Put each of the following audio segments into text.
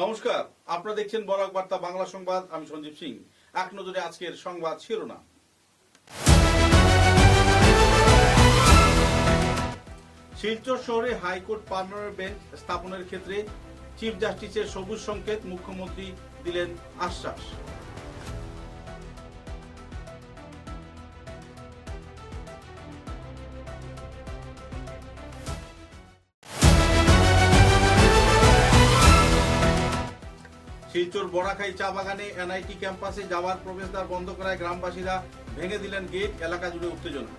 নমস্কার, আপনারা দেখছেন বরাক বার্তা বাংলা সংবাদ। আমি সঞ্জীব সিং। এক নজরে আজকের সংবাদ শিরোনাম। শিলচর শহরে হাইকোর্ট পার্মানেন্ট বেঞ্চ স্থাপনের ক্ষেত্রে চিফ জাস্টিসের সবুজ সংকেত, মুখ্যমন্ত্রী দিলেন আশ্বাস। শিলচর বড়াখাই চা বাগানে এনআইটি ক্যাম্পাসে যাওয়ার প্রবেশদ্বার বন্ধ করায় গ্রামবাসীরা ভেঙে দিলেন গেট। এলাকা জুড়ে উত্তেজনা।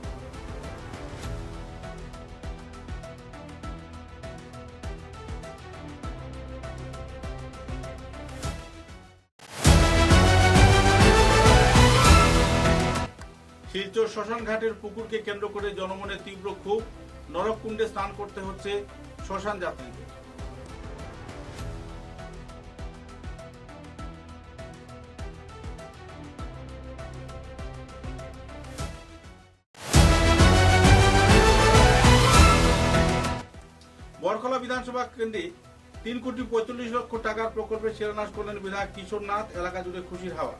শিলচর শ্মশানঘাটের পুকুরকে কেন্দ্র করে জনমনে তীব্র ক্ষোভ। নরককুণ্ডে স্নান করতে হচ্ছে শ্মশান যাত্রীদের। বরখলা বিধানসভা কেন্দ্রে 3,45,00,000 টাকার প্রকল্পের শিলান্যাস করলেন বিধায়ক কিশোর নাথ। এলাকা জুড়ে খুশির হাওয়া।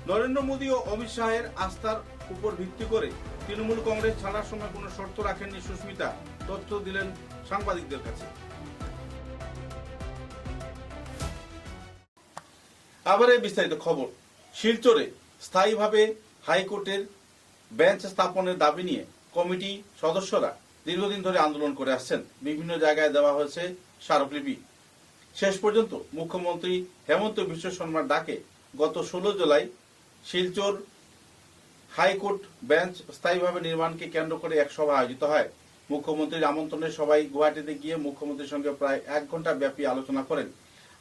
নরেন্দ্র মোদী ও অমিত শাহের আস্থার উপর ভিত্তি করে তৃণমূল কংগ্রেস ছাড়ার সময় কোনো শর্ত রাখেননি সুস্মিতা। তথ্য দিলেন সাংবাদিকদের কাছে। আবার এই বিস্তারিত খবর। শিলচরে স্থায়ীভাবে হাইকোর্টের বেঞ্চ স্থাপনের দাবি নিয়ে কমিটি সদস্যরা দীর্ঘদিন ধরে আন্দোলন করে আসছেন। বিভিন্ন জায়গায় দেওয়া হয়েছে স্মারকলিপি। শেষ পর্যন্ত মুখ্যমন্ত্রী হেমন্ত বিশ্ব শর্মার ডাকে গত 16 জুলাই শিলচর হাইকোর্ট বেঞ্চ স্থায়ীভাবে নির্মাণকে কেন্দ্র করে এক সভা আয়োজিত হয়। মুখ্যমন্ত্রীর আমন্ত্রণে সবাই গুয়াহাটিতে গিয়ে মুখ্যমন্ত্রীর সঙ্গে প্রায় 1 ঘন্টা ব্যাপী আলোচনা করেন।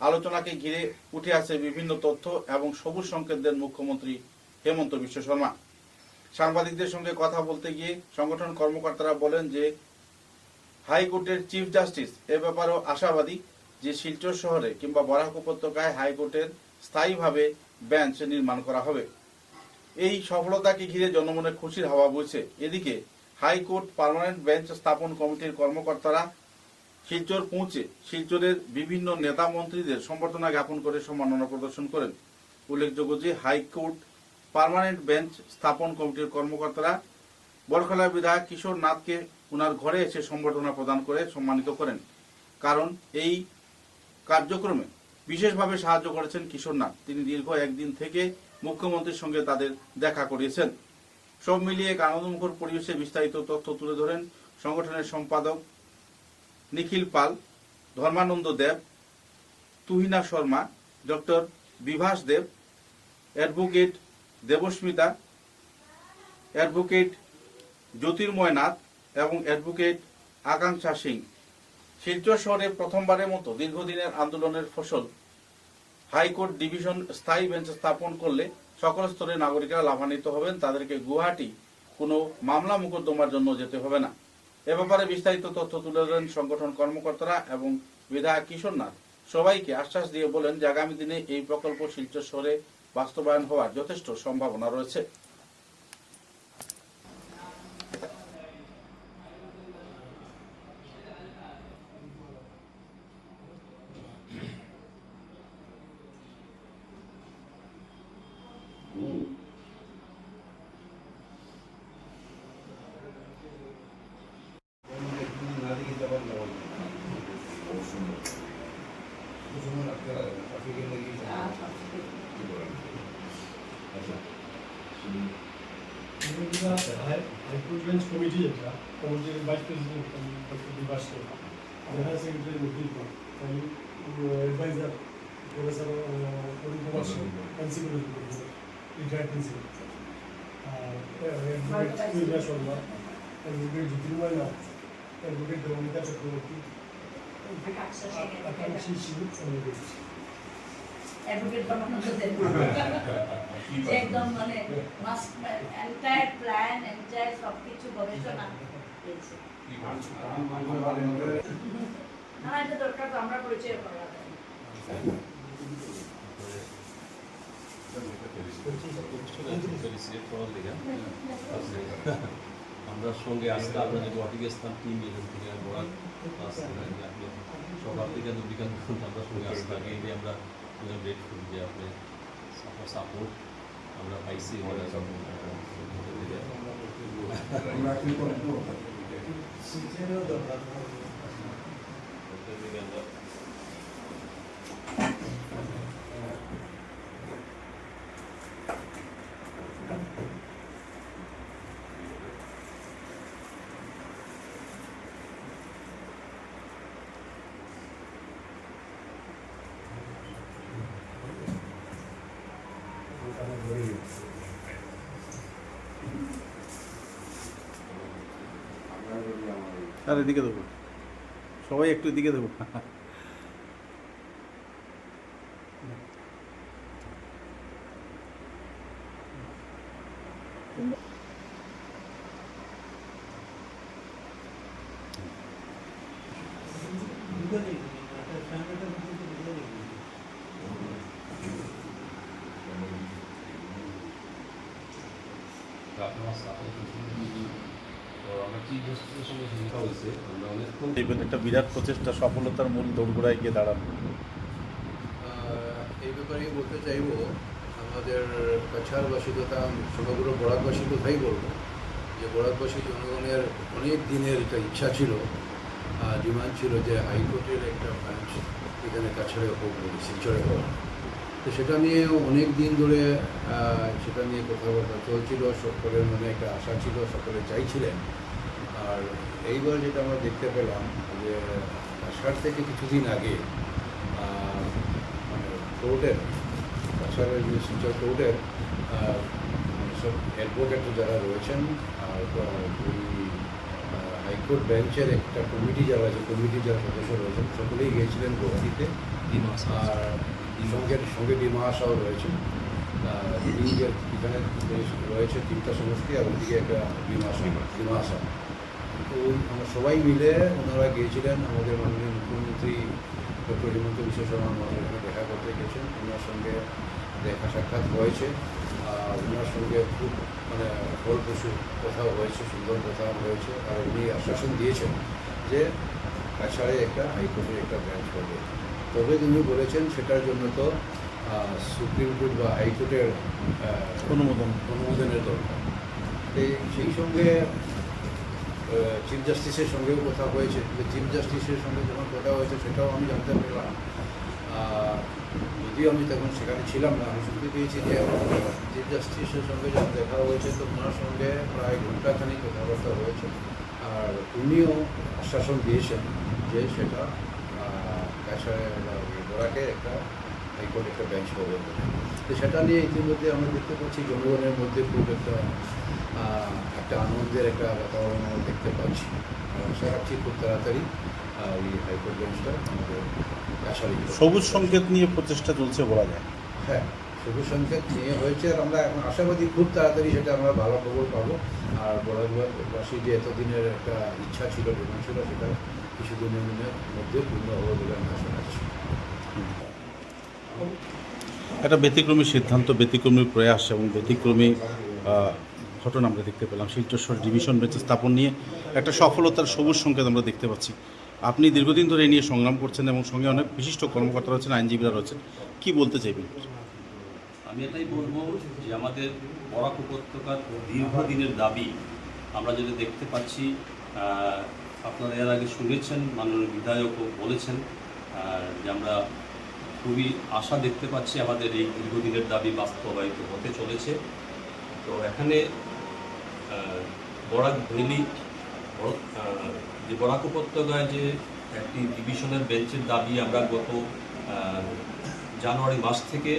আলোচনাকে ঘিরে উঠে আসে বিভিন্ন তথ্য এবং সবুজ সংকেত দেন মুখ্যমন্ত্রী হেমন্ত বিশ্ব শর্মা। সাংবাদিকদের সঙ্গে কথা বলতে গিয়ে সংগঠন কর্মকর্তারা বলেন যে হাইকোর্টের চিফ জাস্টিস এ ব্যাপারেও আশাবাদী যে শিলচর শহরে কিংবা বরাক উপত্যকায় হাইকোর্টের স্থায়ীভাবে বেঞ্চ নির্মাণ করা হবে। এই সফলতাকে ঘিরে জনমনে খুশির হাওয়া বইছে। এদিকে হাইকোর্ট পার্মানেন্ট বেঞ্চ স্থাপন কমিটির কর্মকর্তারা শিলচর পৌঁছে শিলচরের বিভিন্ন নেতা মন্ত্রীদের সম্বর্ধনা জ্ঞাপন করে সম্মাননা প্রদর্শন করেন। উল্লেখযোগ্য যে হাইকোর্ট পার্মানেন্ট বেঞ্চ স্থাপন কমিটির কর্মকর্তারা বরখলা বিধায়ক কিশোর নাথকে ওনার ঘরে এসে সম্বর্ধনা প্রদান করে সম্মানিত করেন। কারণ এই কার্যক্রমে বিশেষভাবে সাহায্য করেছেন কিশোর নাথ। তিনি দীর্ঘ একদিন থেকে মুখ্যমন্ত্রীর সঙ্গে তাদের দেখা করিয়েছেন। সব মিলিয়ে এক আনন্দমুখর পরিবেশে বিস্তারিত তথ্য তুলে ধরেন সংগঠনের সম্পাদক নিখিল পাল, ধর্মানন্দ দেব, তুহিনা শর্মা, ডক্টর বিভাস দেব, অ্যাডভোকেট দেবস্মিতা, অ্যাডভোকেট জ্যোতির্ময় নাথ এবং অ্যাডভোকেট আকাঙ্ক্ষা সিং। শিলচর শহরে প্রথমবারের মতো দীর্ঘদিনের আন্দোলনের ফসল হাইকোর্ট ডিভিশন স্থায়ী বেঞ্চ স্থাপন করলে সকল স্তরের নাগরিকরা লাভান্বিত হবেন। তাদেরকে গুয়াহাটি কোনো মামলা মোকদ্দমার জন্য যেতে হবে না। এ ব্যাপারে বিস্তারিত তথ্য তুলে ধরেন সংগঠন কর্মকর্তারা এবং বিধায়ক কিশোর নাথ সবাইকে আশ্বাস দিয়ে বলেন যে আগামী দিনে এই প্রকল্প শিলচর শহরে বাস্তবায়ন হওয়ার যথেষ্ট সম্ভাবনা রয়েছে। হাইকোর্ট বেঞ্চ কমিটি যেটা কমিটির vice president doctor Bibhas general secretary Mukul Pal, advisor professor Arun Kumar Singh, principal retired principal, advocate Tuhina Sharma, advocate Jyotirmoy Nath, advocate Debmita Chakraborty, Akankshi Singh, advocate Dharmananda Deb একদম মানে মাস্ট এন্টায়ার প্ল্যান এন্টায়ার সবকিছু গবেষণা হয়েছে। না এটা দরকার তো আমরা পরিচয় করা আমরা সঙ্গে আসতে আমরা যে গুয়াহাটি গেছিলাম টিম এখান থেকে বরাক আপনি সকাল থেকে বিকাল পর্যন্ত আমরা সঙ্গে আসতে আগে এই আমরা গ্রেটফুল যে আপনি সাপোর্ট আমরা পাইছি আর এদিকে দেবো, সবাই একটু এদিকে দেবো। একটা বিরাট প্রচেষ্টা সফলতার মূল দোরগোড়ায় গিয়ে দাঁড়ানো। এই ব্যাপারে বলতে চাইব আমাদের কাছাড়বাসী তথা সমগ্র বরাকবাসী কথাই বলবো যে বরাকবাসী জনগণের অনেক দিনের একটা ইচ্ছা ছিল, ডিমান্ড ছিল যে হাইকোর্টের একটা ব্রাঞ্চ এখানে কাছাড়ে হোক, শিলচরে হোক। তো সেটা নিয়ে অনেক দিন ধরে সেটা নিয়ে কথাবার্তা চলছিল, সকলের মনে একটা আশা ছিল, সকলে চাইছিলেন। আর এইবার যেটা আমরা দেখতে পেলাম যে কাছাড় থেকে কিছুদিন আগে মানে কোর্টের কাছাড়ের যে শিলচর কোর্টের সব অ্যাডভোকেট যারা রয়েছেন আর ওই হাইকোর্ট বেঞ্চের একটা কমিটি যারা আছে, কমিটির যারা সদস্য রয়েছেন সকলেই গিয়েছিলেন গুয়াহাটিতে। আর সঙ্গে ডিমা আশাও রয়েছে। এখানে রয়েছে 3টা সমষ্টি আর ওইদিকে একটা ডিমা আশা। তো আমরা সবাই মিলে ওনারা গিয়েছিলেন, আমাদের মাননীয় মুখ্যমন্ত্রী ডক্টর হিমন্ত বিশ্ব শর্মা মহাশয়কে দেখা করতে গেছেন। ওনার সঙ্গে দেখা সাক্ষাৎ হয়েছে, ওনার সঙ্গে খুব মানে ফলপ্রসূ কথাও হয়েছে, সুন্দর কথা হয়েছে। আর উনি আশ্বাসন দিয়েছেন যে কাছাড়ে একটা হাইকোর্টের একটা ব্রাঞ্চ করবে। তবে তিনি বলেছেন সেটার জন্য তো সুপ্রিম কোর্ট বা হাইকোর্টের অনুমোদনের দরকার। সেই সঙ্গে চিফ জাস্টিসের সঙ্গেও কথা হয়েছে। চিফ জাস্টিসের সঙ্গে যখন কথা হয়েছে সেটাও আমি জানতে পারলাম, যদিও আমি তখন সেখানে ছিলাম না, আমি শুনতে পেয়েছি যে চিফ জাস্টিসের সঙ্গে যখন দেখা হয়েছে তো ওনার সঙ্গে প্রায় ঘণ্টাখানিক কথাবার্তা হয়েছে। আর উনিও আশ্বাসন দিয়েছেন যে সেটা কাছাড়ে বরাকে একটা হাইকোর্ট একটা বেঞ্চ হবে। তো সেটা নিয়ে ইতিমধ্যে আমরা দেখতে পাচ্ছি জনগণের মধ্যে খুব একটা আনন্দের একটা বাতাবরণ আমরা দেখতে পাচ্ছি। আশা রাখছি খুব তাড়াতাড়ি এই হাইকোর্ট বেঞ্চটা আমাদের কাছাড়ে সবুজ সংকেত নিয়ে প্রচেষ্টা চলছে বলা যায়। হ্যাঁ, সবুজ সংকেত নিয়ে হয়েছে আর আমরা এখন আশাবাদী খুব তাড়াতাড়ি সেটা আমরা ভালো খবর পাবো। আর বরাকবাসী যে এতদিনের একটা ইচ্ছা ছিল, ডিমান্ড ছিল, সেটা কিছুদিনের মধ্যে পূর্ণ হবে বলে আমি আশা রাখছি। একটা ব্যতিক্রমী সিদ্ধান্ত, ব্যতিক্রমী প্রয়াস এবং ব্যতিক্রমী ঘটনা আমরা দেখতে পেলাম। শিলচর ডিভিশন বেঞ্চ স্থাপন নিয়ে একটা সফলতার সবুজ সংকেত আমরা দেখতে পাচ্ছি। আপনি দীর্ঘদিন ধরে এই নিয়ে সংগ্রাম করছেন এবং সঙ্গে অনেক বিশিষ্ট কর্মকর্তা রয়েছেন, আইনজীবীরা রয়েছেন, কি বলতে চাইবেন? আমি এটাই বলবো যে আমাদের বরাক উপত্যকার দীর্ঘদিনের দাবি আমরা যদি দেখতে পাচ্ছি, আপনারা এর আগে শুনেছেন, মাননীয় বিধায়কও বলেছেন যে আমরা খুবই আশা দেখতে পাচ্ছি আমাদের এই দীর্ঘদিনের দাবি বাস্তবায়িত হতে চলেছে। তো এখানে বরাক ভ্যালি যে বরাক উপত্যকায় যে একটি ডিভিশনের বেঞ্চের দাবি আমরা গত জানুয়ারি মাস থেকে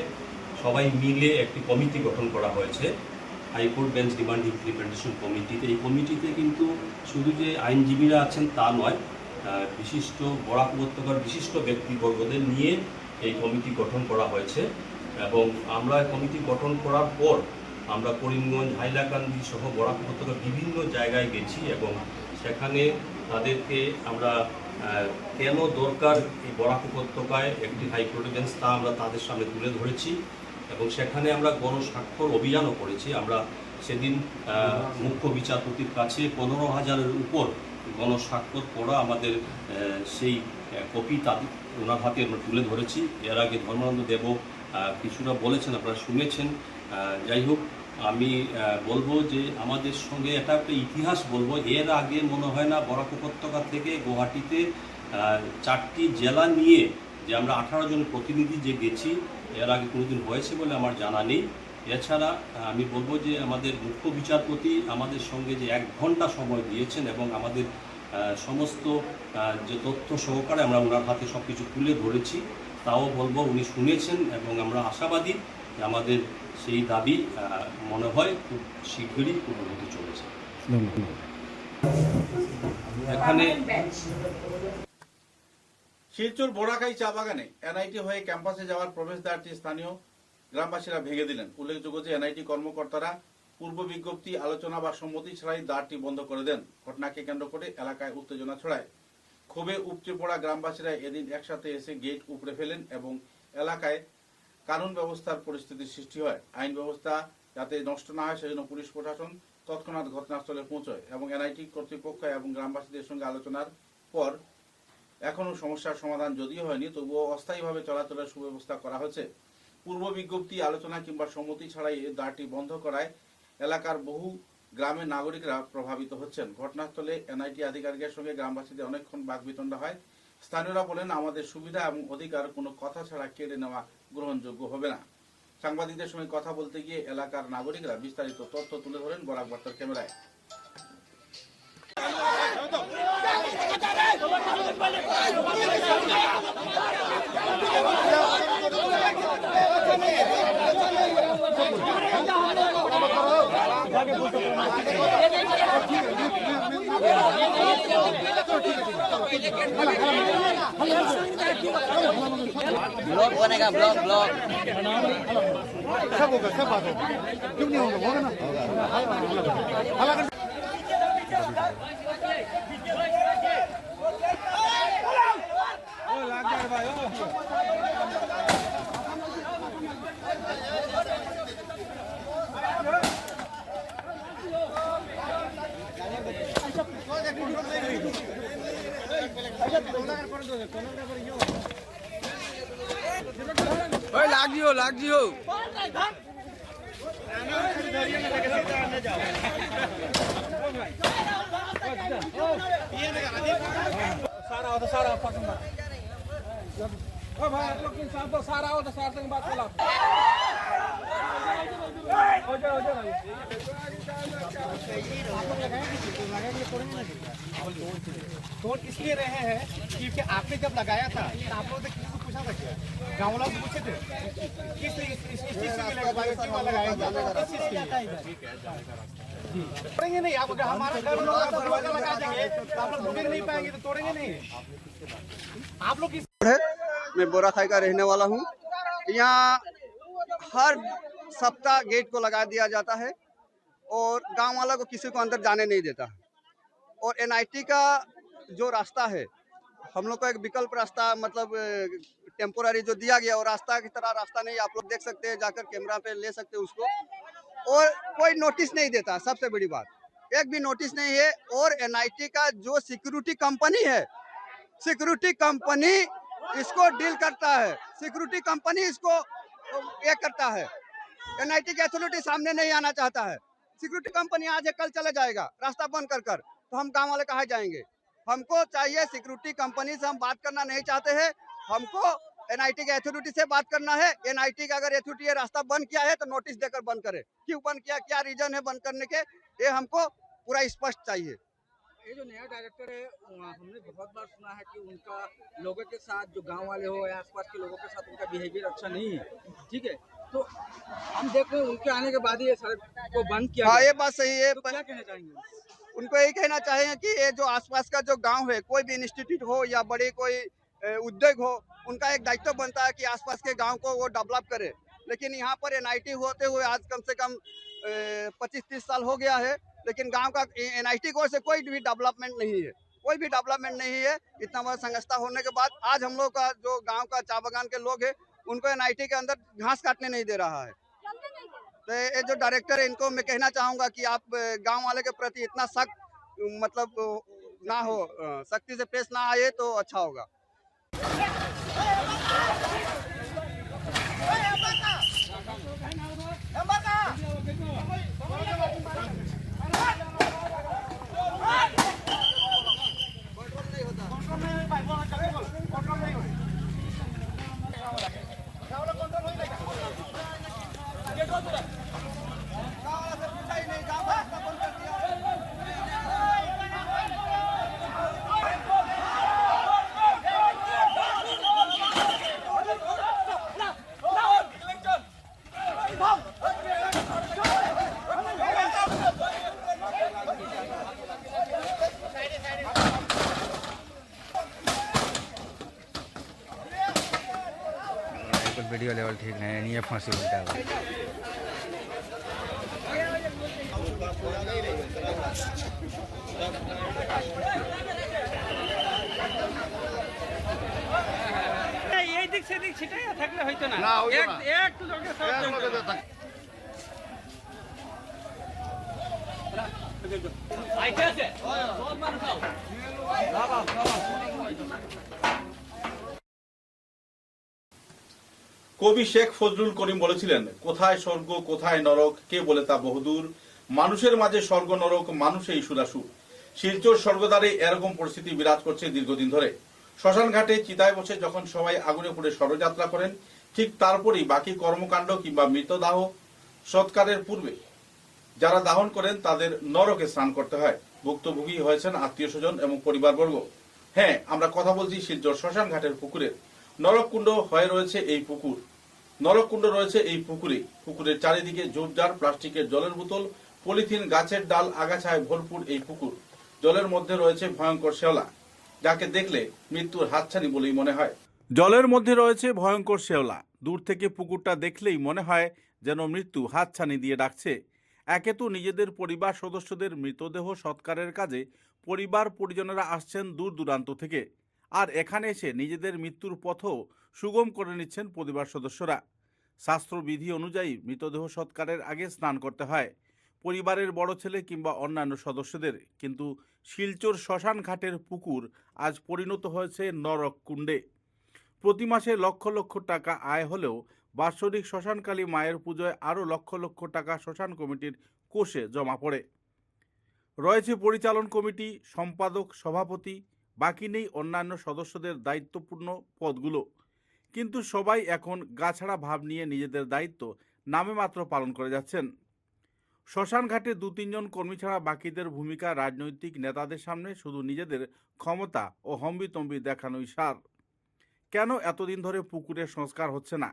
সবাই মিলে একটি কমিটি গঠন করা হয়েছে, হাইকোর্ট বেঞ্চ ডিমান্ড ইমপ্লিমেন্টেশন কমিটিতে। এই কমিটিতে কিন্তু শুধু যে আইনজীবীরা আছেন তা নয়, বিশিষ্ট বরাক উপত্যকার বিশিষ্ট ব্যক্তিবর্গদের নিয়ে এই কমিটি গঠন করা হয়েছে। এবং আমরা কমিটি গঠন করার পর আমরা করিমগঞ্জ, হাইলাকান্দি সহ বরাক উপত্যকার বিভিন্ন জায়গায় গেছি এবং সেখানে তাদেরকে আমরা কেন দরকার এই বরাক উপত্যকায় একটি হাইকোর্টের বেঞ্চ তা আমরা তাদের সামনে তুলে ধরেছি এবং সেখানে আমরা গণস্বাক্ষর অভিযানও করেছি। আমরা সেদিন মুখ্য বিচারপতির কাছে 15,000-এর উপর গণস্বাক্ষর করা আমাদের সেই কপি তাদের ওনার হাতে আমরা তুলে ধরেছি। এর আগে ধর্মানন্দ দেব কিছুটা বলেছেন, আপনারা শুনেছেন। যাই হোক, আমি বলবো যে আমাদের সঙ্গে এটা একটা ইতিহাস বলবো, এর আগে মনে হয় না বরাক উপত্যকা থেকে গুয়াহাটিতে 4টি জেলা নিয়ে যে আমরা 18 জন প্রতিনিধি যে গেছি, এর আগে কোনোদিন হয়েছে বলে আমার জানা নেই। এছাড়া আমি বলবো যে আমাদের মুখ্য বিচারপতি আমাদের সঙ্গে যে 1 ঘন্টা সময় দিয়েছেন এবং আমাদের সমস্ত যে তথ্য সহকারে আমরা ওনার হাতে সব কিছু তুলে ধরেছি, তাও বলবো উনি শুনেছেন এবং আমরা আশাবাদী যে আমাদের সেই দাবি মনে হয় খুব শীঘ্রই পূরণ হতে চলেছে। এখানে শিলচর বোরাকাই চা বাগানে এনআইটি হয়ে ক্যাম্পাসে যাওয়ার প্রবেশদ্বারটি স্থানীয় গ্রামবাসীরা ভেঙে দিলেন। উল্লেখযোগ্য যে এনআইটি কর্মকর্তারা পূর্ব বিজ্ঞপ্তি, আলোচনা বা সম্মতি ছাড়াই দ্বারটি বন্ধ করে দেন। ঘটনাকে কেন্দ্র করে এলাকায় উত্তেজনা ছড়ায়। ক্ষোভে উপচে পড়া গ্রামবাসীরা এদিন একসাথে এসে গেট উপড়ে ফেলেন এবং এলাকায় কানুন ব্যবস্থার পরিস্থিতির সৃষ্টি হয়। আইন ব্যবস্থা যাতে নষ্ট না হয় সেজন্য পুলিশ প্রশাসন তৎক্ষণাৎ ঘটনাস্থলে পৌঁছয় এবং এনআইটি কর্তৃপক্ষ এবং গ্রামবাসীদের সঙ্গে আলোচনার পর এখনও সমস্যার সমাধান যদিও হয়নি, তবুও অস্থায়ীভাবে চলাচলের সুব্যবস্থা করা হয়েছে। পূর্ব বিজ্ঞপ্তি, আলোচনা কিংবা সম্মতি ছাড়াই এই দ্বারটি বন্ধ করায় এলাকার বহু গ্রামের নাগরিকরা প্রভাবিত হচ্ছেন। ঘটনাস্থলে এনআইটি আধিকারিকের সঙ্গে গ্রামবাসীদের অনেকক্ষণ বাকবিতণ্ডা হয়। স্থানীয়রা বলেন, আমাদের সুবিধা এবং অধিকার কোনো কথা ছাড়া কেড়ে নেওয়া গ্রহণযোগ্য হবে না। সাংবাদিকদের সঙ্গে কথা বলতে গিয়ে এলাকার নাগরিকরা বিস্তারিত তথ্য তুলে ধরেন বরাক বার্তার ক্যামেরায়। ब्लॉग बनेगा, ब्लॉग ब्लॉग सब होगा, सब बात होगा, क्यों नहीं होगा, होगा ना। लाग जियो सारा हो तो सारा पसंद ओ भाई आप लोग इंसान तो सारा हो तो सारा से बात कर हो जाओ भाई तोड़ इसलिए रहे हैं क्योंकि आपने जब लगाया था आप लोगों ने किसी को पूछा था क्या? गाँव वालों से पूछे थे किस चीज के लिए लगाया तोड़ेंगे नहीं आप, अगर हमारा घर दरवाजा लगा देंगे तो आप लोग ढूंढ नहीं पाएंगे, तो तोड़ेंगे नहीं आप लोग। मैं बोराखाई का रहने वाला हूँ। यहाँ हर सप्ताह गेट को लगा दिया जाता है और गांव वाला को किसी को अंदर जाने नहीं देता। और एनआईटी का जो रास्ता है, हम लोग को एक विकल्प रास्ता मतलब टेम्पोररी जो दिया गया, और रास्ता की तरह रास्ता नहीं, आप लोग देख सकते हैं, जाकर कैमरा पे ले सकते हैं उसको। और कोई नोटिस नहीं देता, सबसे बड़ी बात एक भी नोटिस नहीं है। और एनआईटी का जो सिक्योरिटी कंपनी है, सिक्योरिटी कंपनी इसको डील करता है, सिक्योरिटी कंपनी इसको ये करता है। एनआईटी की अथॉरिटी सामने नहीं आना चाहता है। सिक्योरिटी कंपनी आज है कल चला जाएगा रास्ता बंद कर कर, तो हम गांव वाले कहाँ जाएंगे? हमको चाहिए सिक्योरिटी कंपनी से हम बात करना नहीं चाहते हैं, हमको एनआईटी के अथॉरिटी से बात करना है। एनआईटी का अगर अथॉरिटी ये रास्ता बंद किया है तो नोटिस देकर बंद करे, क्यों बंद किया, क्या रीजन है बंद करने के, ये हमको पूरा स्पष्ट चाहिए। ये जो नया डायरेक्टर है, हमने बहुत बार सुना है कि उनका लोगों के साथ, जो गांव वाले हो या आसपास के लोगों के साथ उनका बिहेवियर अच्छा नहीं है, ठीक है। तो हम देख रहे हैं उनके आने के बाद ही ये सड़क को बंद किया। हाँ, ये बात सही है। तो क्या कहना चाहेंगे? उनको यही कहना चाहेंगे कि ये जो आसपास का जो गांव है, कोई भी इंस्टीट्यूट हो या बड़े कोई उद्योग हो, उनका एक दायित्व बनता है कि आसपास के गांव को वो डेवलप करे। लेकिन यहाँ पर एनआईटी होते हुए आज कम से कम 25-30 साल हो गया है, लेकिन गांव का एनआईटी की ओर से कोई भी डेवलपमेंट नहीं है, कोई भी डेवलपमेंट नहीं है। इतना बड़ा संस्था होने के बाद आज हम लोग का जो गांव का चाय बागान के लोग हैं उनको एनआईटी के अंदर घास काटने नहीं दे रहा है। तो ये जो डायरेक्टर है इनको मैं कहना चाहूँगा कि आप गांव वाले के प्रति इतना सख्त मतलब ना हो, सख्ती से पेश ना आए तो अच्छा होगा। वीडियो लेवल ठीक नहीं है, फांसी उल्टा हुआ। এই দিক সেদিক ছিটাইয়া থাকলে হইতো না, একটু লোকের আইতে আছে বহুত মানুষ কবি শেখ ফজলুল করিম বলেছিলেন, কোথায় স্বর্গ কোথায় নরক কে বলে তা বহুদূর, মানুষের মাঝে স্বর্গ নরক মানুষেই সুরাসু। শিলচর স্বর্গদ্বারে এরকম পরিস্থিতি বিরাজ করছে দীর্ঘদিন ধরে। শ্মশান ঘাটে চিতায় বসে যখন সবাই আগুনে পুড়ে স্বরযাত্রা করেন, ঠিক তারপরেই বাকি কর্মকাণ্ড কিংবা মৃতদাহ সৎকারের পূর্বে যারা দাহন করেন তাদের নরকে স্নান করতে হয়। ভুক্তভোগী হয়েছেন আত্মীয় স্বজন এবং পরিবারবর্গ। হ্যাঁ, আমরা কথা বলছি শিলচর শ্মশান ঘাটের পুকুরের। নরককুণ্ড হয়ে রয়েছে এই পুকুর। নরককুণ্ড রয়েছে এই পুকুরে। পুকুরের চারিদিকে ঝোপঝাড়, প্লাস্টিকের জলের বোতল, পলিথিন, গাছের ডাল, আগাছায় ভরপুর এই পুকুর। জলের মধ্যে রয়েছে ভয়ঙ্কর শেওলা, যাকে দেখলে মৃত্যুর হাতছানি বলেই মনে হয়। জলের মধ্যে রয়েছে ভয়ঙ্কর শেওলা। দূর থেকে পুকুরটা দেখলেই মনে হয় যেন মৃত্যু হাতছানি দিয়ে ডাকছে। একে তো নিজেদের পরিবার সদস্যদের মৃতদেহ সৎকারের কাজে পরিবার পরিজনেরা আসছেন দূর দূরান্ত থেকে, আর এখানে এসে নিজেদের মৃত্যুর পথও সুগম করে নিচ্ছেন পরিবার সদস্যরা। শাস্ত্রবিধি অনুযায়ী মৃতদেহ সৎকারের আগে স্নান করতে হয় পরিবারের বড় ছেলে কিংবা অন্যান্য সদস্যদের, কিন্তু শিলচর শ্মশান ঘাটের পুকুর আজ পরিণত হয়েছে নরক কুণ্ডে। প্রতি মাসে লক্ষ লক্ষ টাকা আয় হলেও বাৎসরিক শ্মশানকালী মায়ের পুজোয় আরও লক্ষ লক্ষ টাকা শ্মশান কমিটির কোষে জমা পড়ে। রয়েছে পরিচালন কমিটি, সম্পাদক, সভাপতি, বাকি নেই অন্যান্য সদস্যদের দায়িত্বপূর্ণ পদগুলো। কিন্তু সবাই এখন গাছাড়া ভাব নিয়ে নিজেদের দায়িত্ব নামে মাত্র পালন করে যাচ্ছেন। শ্মশান ঘাটে 2-3 জন কর্মী ছাড়া বাকিদের ভূমিকা রাজনৈতিক নেতাদের সামনে শুধু নিজেদের ক্ষমতা ও হম্বিতম্বি দেখানোই সার। কেন এতদিন ধরে পুকুরের সংস্কার হচ্ছে না?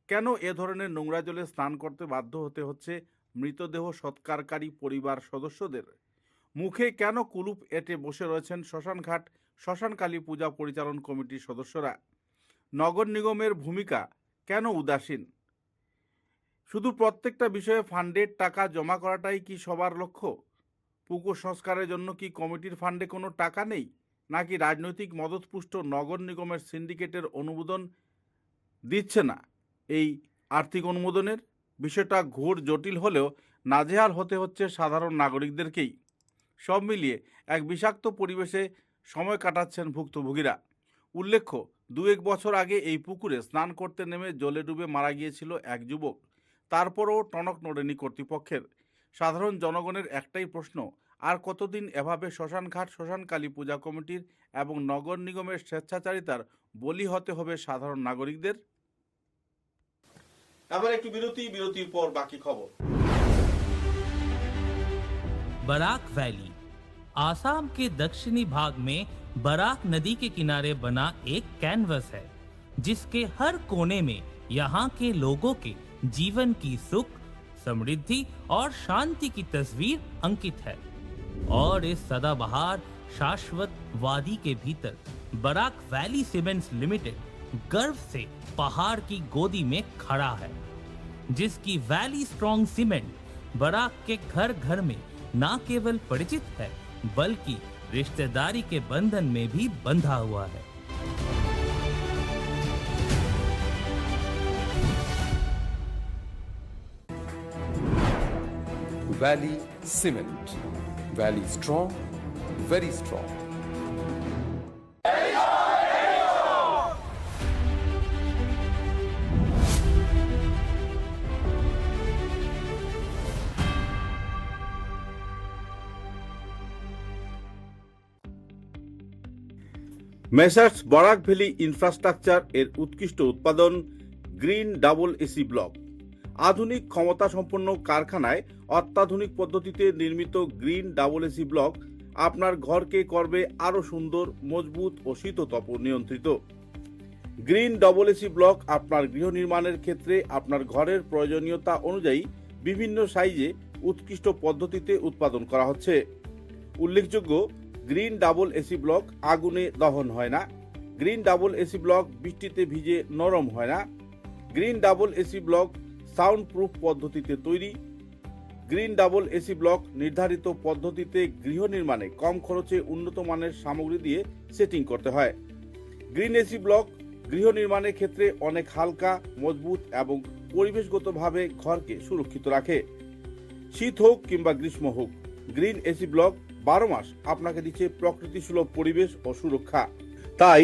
কেন এ ধরনের নোংরা জলে স্নান করতে বাধ্য হতে হচ্ছে মৃতদেহ সৎকারকারী পরিবার সদস্যদের? মুখে কেন কুলুপ এঁটে বসে রয়েছেন শ্মশানঘাট শ্মশানকালী পূজা পরিচালন কমিটির সদস্যরা? নগর নিগমের ভূমিকা কেন উদাসীন? শুধু প্রত্যেকটা বিষয়ে ফান্ডের টাকা জমা করাটাই কি সবার লক্ষ্য? পুকুর সংস্কারের জন্য কি কমিটির ফান্ডে কোনো টাকা নেই, নাকি রাজনৈতিক মদতপুষ্ট নগর নিগমের সিন্ডিকেটের অনুমোদন দিচ্ছে না? এই আর্থিক অনুমোদনের বিষয়টা ঘোর জটিল হলেও নাজেহাল হতে হচ্ছে সাধারণ নাগরিকদেরকেই। সব মিলিয়ে এক বিষাক্ত পরিবেশে সময় কাটাচ্ছেন ভুক্তভোগীরা। উল্লেখ্য, 2-1 বছর আগে এই পুকুরে স্নান করতে নেমে জলে ডুবে মারা গিয়েছিল এক যুবক। তারপরও টনক নড়েনি কর্তৃপক্ষের। সাধারণ জনগণের একটাই প্রশ্ন, আর কতদিন এভাবে শ্মশানঘাট শ্মশানকালী পূজা কমিটির এবং নগর নিগমের স্বেচ্ছাচারিতার বলি হতে হবে সাধারণ নাগরিকদের? এবার একটু বিরতির পর বাকি খবর। बराक वैली आसाम के दक्षिणी भाग में बराक नदी के किनारे बना एक कैनवस है, जिसके हर कोने में यहाँ के लोगों के जीवन की सुख, समृद्धि और शांति की तस्वीर अंकित है। और इस सदाबहार शाश्वत वादी के भीतर बराक वैली सीमेंट्स लिमिटेड गर्व से पहाड़ की गोदी में खड़ा है, जिसकी वैली स्ट्रॉन्ग सीमेंट बराक के घर घर में न केवल परिचित है, बल्कि रिश्तेदारी के बंधन में भी बंधा हुआ है। Valley Cement. Valley strong, very strong. Messrs Barak valley infrastructure এর উৎকৃষ্ট উৎপাদন গ্রিন ডাবল এসি ব্লক। আধুনিক ক্ষমতা সম্পন্ন কারখানায় অত্যাধুনিক পদ্ধতিতে নির্মিত গ্রিন ডাবল এসি ব্লক আপনার ঘরকে করবে আরও সুন্দর, মজবুত ও শীততাপ নিয়ন্ত্রিত। গ্রিন ডাবল এসি ব্লক আপনার গৃহ নির্মাণের ক্ষেত্রে আপনার ঘরের প্রয়োজনীয়তা অনুযায়ী বিভিন্ন সাইজে উৎকৃষ্ট পদ্ধতিতে উৎপাদন করা হচ্ছে। উল্লেখযোগ্য, গ্রিন ডাবল এসি ব্লক আগুনে দহন হয় না। গ্রিন ডাবল এসি ব্লক বৃষ্টিতে ভিজে নরম হয় না। Green double AC block sound proof পদ্ধতিতে তৈরি। গ্রিন ডাবল এসি ব্লক নির্ধারিত পদ্ধতিতে গৃহ নির্মাণে কম খরচে উন্নত মানের সামগ্রী দিয়ে সেটিং করতে হয়। গ্রিন এসি ব্লক গৃহ নির্মাণের ক্ষেত্রে অনেক হালকা, মজবুত এবং পরিবেশগতভাবে ঘরকে সুরক্ষিত রাখে। শীত হোক কিংবা গ্রীষ্ম হোক, গ্রিন এসি ব্লক 12 মাস আপনাকে দিচ্ছে প্রকৃতি সুলভ পরিবেশ ও সুরক্ষা। তাই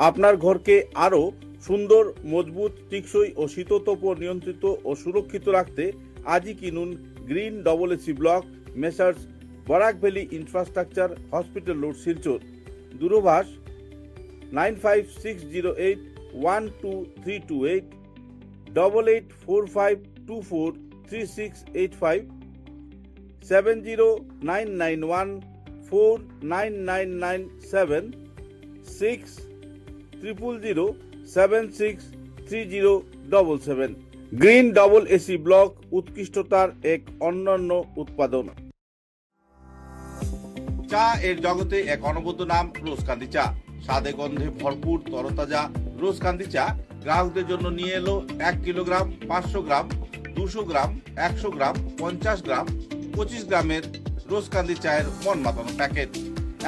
আপনার ঘরকে আরও সুন্দর, মজবুত, টেকসই ও শীততাপ নিয়ন্ত্রিত ও সুরক্ষিত রাখতে আজই কিনুন green double AC block, messrs Barak valley infrastructure, hospital road, Silchar. দূরভাষ 9560812328, 8845243685, 70991499997, 6000763077। গ্রিন ডাবল এসি ব্লক উৎকৃষ্টতার এক অনন্য উৎপাদন। চা এর জগতে এক অনবদ্য নাম রোজকান্দি চা। স্বাদে গন্ধে ভরপুর তরতাজা রোজকান্দি চা গ্রাহকদের জন্য নিয়ে এলো 1 কিলোগ্রাম, 500 গ্রাম, 200 গ্রাম, 100 গ্রাম, 50 গ্রাম, 25 গ্রামের রোজকান্দি চায়ের মন মাতানো প্যাকেট।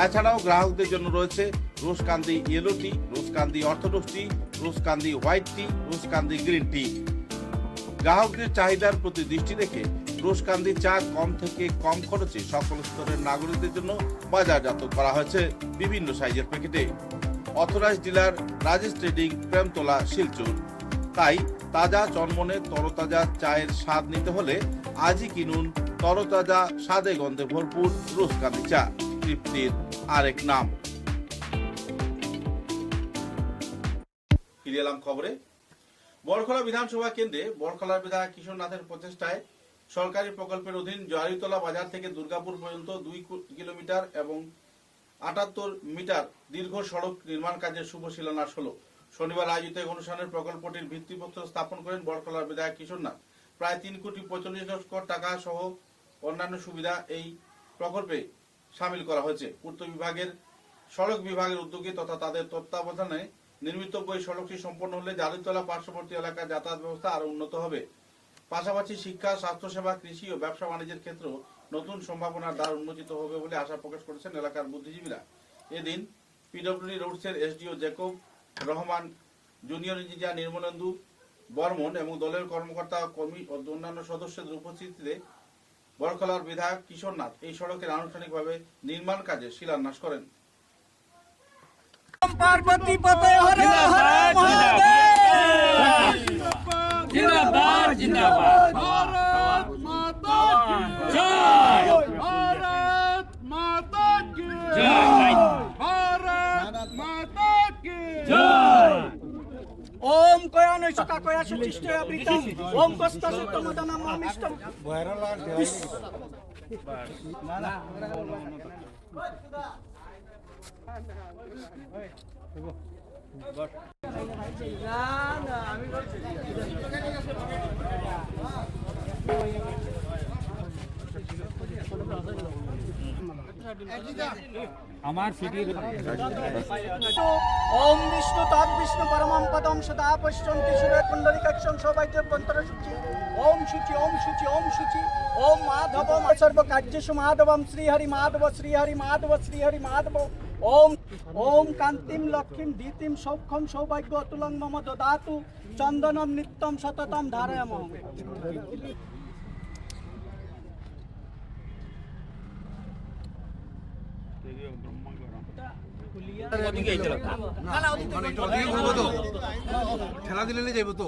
এছাড়াও গ্রাহকদের জন্য রয়েছে রোজকান্দি ইয়েলো টি, রোজকান্দি অর্থোডক্স টি, রোজকান্দি হোয়াইট টি, রোজকান্দি গ্রিন টি। গ্রাহকদের চাহিদার প্রতি দৃষ্টি রেখে রোজকান্দি চা কম থেকে কম খরচে সকল স্তরের নাগরিকদের জন্য বাজারজাত করা হয়েছে বিভিন্ন সাইজের প্যাকেটে। Authorised dealer Rajesh trading, Premtala, Silchar. তাই তাজা চনমনে তরতাজা চায়ের স্বাদ নিতে হলে আজই কিনুন তরতাজা, স্বাদে গন্ধে ভরপুর রোজকান্দি চা, তৃপ্তির আরেক নাম। ফিরে এলাম খবরে। বড়খলা বিধানসভা কেন্দ্রে বড়খলার বিধায়ক কিশোর নাথের প্রচেষ্টায় সরকারি প্রকল্পের অধীন জয়ারিতলা বাজার থেকে দুর্গাপুর পর্যন্ত 2 কিলোমিটার এবং 78 মিটার দীর্ঘ সড়ক নির্মাণ কাজের শুভ শিলান্যাস হলো। শনিবার আয়োজিত এক অনুষ্ঠানের প্রকল্পটির ভিত্তিপ্রস্তর স্থাপন করেন বড়খলার বিধায়ক কিশোর নাথ। প্রায় 3,45,00,000 টাকা সহ অন্যান্য সুবিধা এই প্রকল্পে সামিল করা হয়েছে। পূর্ত বিভাগের সড়ক বিভাগের উদ্যোগে তথা তাদের তত্ত্বাবধানে নির্মিত এই সড়কটি সম্পন্ন হলে জারিতলা পার্শ্ববর্তী এলাকার যাতায়াত ব্যবস্থা আরো উন্নত হবে। পাশাপাশি শিক্ষা, স্বাস্থ্যসেবা, কৃষি ও ব্যবসা বাণিজ্যের ক্ষেত্রেও নতুন সম্ভাবনার দ্বার উন্মোচিত হবে বলে আশা প্রকাশ করেছেন এলাকার বুদ্ধিজীবীরা। এদিন পিডব্লিউডি রোডসের SDO Jacob Rahman, junior engineer Nirmalendu Barman এবং দলের কর্মকর্তা, কর্মী ও অন্যান্য সদস্যদের উপস্থিতিতে বড়খলার বিধায়ক কিশোর নাথ এই সড়কের আনুষ্ঠানিকভাবে নির্মাণ কাজে শিলান্যাস করেন। पार्वती पते हरे हरे महादेव जिंदाबाद जिंदाबाद भारत माता की जय भारत माता की जय भारत माता की जय ओम कया नैषका कया सुचिष्टे अमृतम ओम कस्तस्य तमदनम अमिष्टम ओम विष्णु तद विष्णु परमं पदम सदा पश्यन्ति सूर्य कुंडलिकाक्षं सौभाग्य पंतरशुचि ओम शुचि ओम शुचि ओम शुचि ओम माधव सर्व कार्येषु माधवम श्री हरि माधव श्री हरि माधव श्री हरि माधव ओम ओम कांतिम लक्ष्मीम दीतिम सौख्यम सौभाग्य अतुलं मम ददातु चंदनम नित्यम सततम धारयामः। ঠেলা দিলে যাইব তো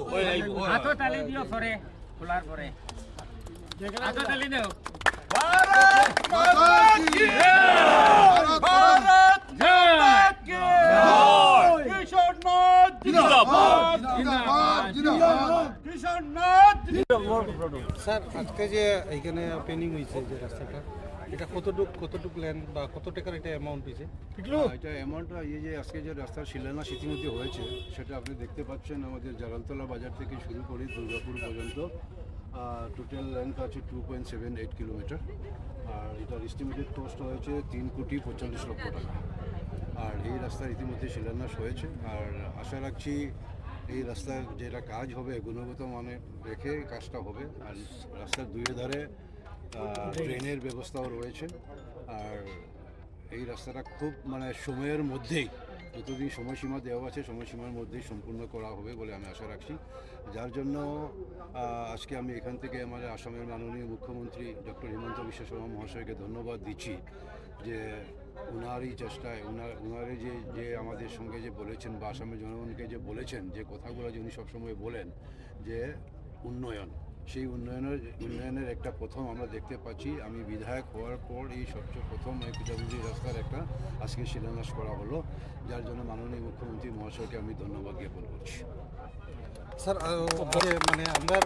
স্যার আজকে যে এইখানে পেনিং হয়েছে যে রাস্তাটা এটা কতটুক ল্যান্ড বা কত টাকার এটা অ্যামাউন্ট হয়েছে? এটা অ্যামাউন্টটা এই যে আজকে যে রাস্তার শিলান্যাস ইতিমধ্যে হয়েছে সেটা আপনি দেখতে পাচ্ছেন আমাদের জালালতলা বাজার থেকে শুরু করে দুর্গাপুর পর্যন্ত টোটাল লেন্থ আছে 2.78 কিলোমিটার। আর এটার এস্টিমেটেড কস্ট হয়েছে 3,45,00,000 টাকা। আর এই রাস্তার ইতিমধ্যে শিলান্যাস হয়েছে। আর আশা রাখছি এই রাস্তার যেটা কাজ হবে গুণগত মানে রেখে কাজটা হবে। আর রাস্তার দুই ধারে ট্রেনের ব্যবস্থাও রয়েছে। আর এই রাস্তাটা খুব মানে সময়ের মধ্যেই, যতদিন সময়সীমা দেওয়া আছে সময়সীমার মধ্যেই সম্পূর্ণ করা হবে বলে আমি আশা রাখছি। যার জন্য আজকে আমি এখান থেকে আমাদের আসামের মাননীয় মুখ্যমন্ত্রী ডক্টর হিমন্ত বিশ্ব শর্মা মহাশয়কে ধন্যবাদ দিচ্ছি যে ওনারই চেষ্টায় ওনারই যে আমাদের সঙ্গে যে বলেছেন বা আসামের জনগণকে যে বলেছেন যে কথাগুলো যে উনি সবসময় বলেন যে উন্নয়ন, সেই উন্নয়নের একটা প্রথম আমরা দেখতে পাচ্ছি। আমি বিধায়ক হওয়ার পর এই সবচেয়ে প্রথম এই পিঠাপুজি রাস্তার একটা আজকে শিলান্যাস করা হলো, যার জন্য মাননীয় মুখ্যমন্ত্রী মহাশয়কে আমি ধন্যবাদ জ্ঞাপন করছি। স্যার মানে আমরা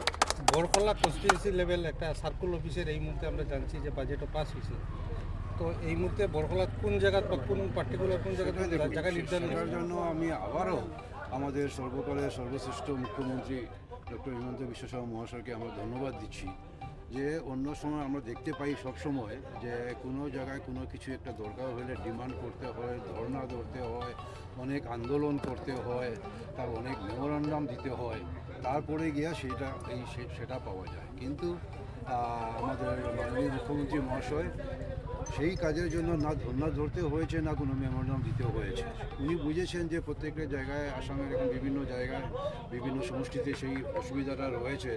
বরকলা কনস্টিটিউন্সি লেভেল একটা সার্কুল অফিসের এই মুহূর্তে আমরা জানছি যে বাজেটও পাস হয়েছে, তো এই মুহূর্তে বরকলা কোন জায়গা বা কোন পার্টিকুলার কোন জায়গা নির্ধারণ করার জন্য আমি আবারও আমাদের সর্বকালের সর্বশ্রেষ্ঠ মুখ্যমন্ত্রী ডক্টর হিমন্ত বিশ্ব শর্মা মহাশয়কে আমরা ধন্যবাদ দিচ্ছি যে অন্য সময় আমরা দেখতে পাই সব সময় যে কোনো জায়গায় কোনো কিছু একটা দরকার হলে ডিমান্ড করতে হয়, ধর্ণা ধরতে হয়, অনেক আন্দোলন করতে হয়, তার অনেক মেমোরান্ডাম দিতে হয়, তারপরে গিয়া সেটা পাওয়া যায়। কিন্তু আমাদের মাননীয় মুখ্যমন্ত্রী মহাশয় সেই কাজের জন্য না ধর্ণা ধরতে হয়েছে না কোনো মেমোরান্ডাম দিতে হয়েছে। উনি বুঝেছেন যে প্রত্যেকটা জায়গায় আসামের এখন বিভিন্ন জায়গায় বিভিন্ন সমষ্টিতে সেই অসুবিধাটা রয়েছে,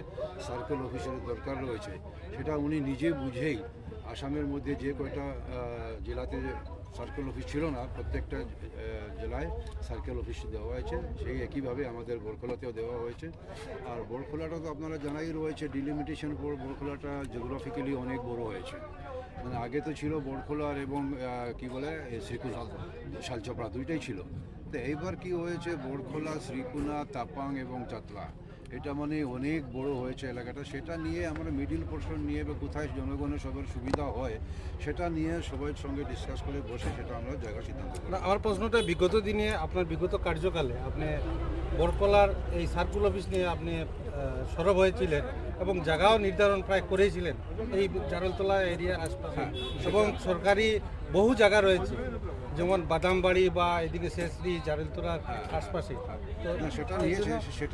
সার্কেল অফিসের দরকার রয়েছে। সেটা উনি নিজে বুঝেই আসামের মধ্যে যে কয়টা জেলাতে সার্কেল অফিস ছিল না প্রত্যেকটা জেলায় সার্কেল অফিস দেওয়া হয়েছে, সেই একইভাবে আমাদের বরখোলাতেও দেওয়া হয়েছে। আর বরখোলাটা তো আপনারা জানাই রয়েছে ডিলিমিটেশন পর বরখোলাটা জিওগ্রাফিক্যালি অনেক বড় হয়েছে। মানে আগে তো ছিল বরখোলার এবং কি বলে শ্রীকুনা শালচপড়া দুইটাই ছিল। তো এইবার কি হয়েছে বরখোলা, শ্রীকুনা, তাপাং এবং চাতলা, এটা মানে অনেক বড় হয়েছে এলাকাটা। সেটা নিয়ে আমরা মিডিল পোর্শন নিয়ে বা কোথায় জনগণের সবার সুবিধা হয় সেটা নিয়ে সবার সঙ্গে ডিসকাস করে বসে সেটা আমরা জায়গা সিদ্ধান্ত করি। আমার প্রশ্নটা বিগত দিনে আপনার বিগত কার্যকালে আপনি বরকলার এই সার্কুল অফিস নিয়ে আপনি সরব হয়েছিলেন এবং জায়গাও নির্ধারণ প্রায় করেছিলেন এই জালালতলা এরিয়ার আশপাশে, এবং সরকারি বহু জায়গা রয়েছে যেমন বাদামবাড়ি বা এদিকে শেষরি জালালতলার আশপাশে, তো সেটা নিয়ে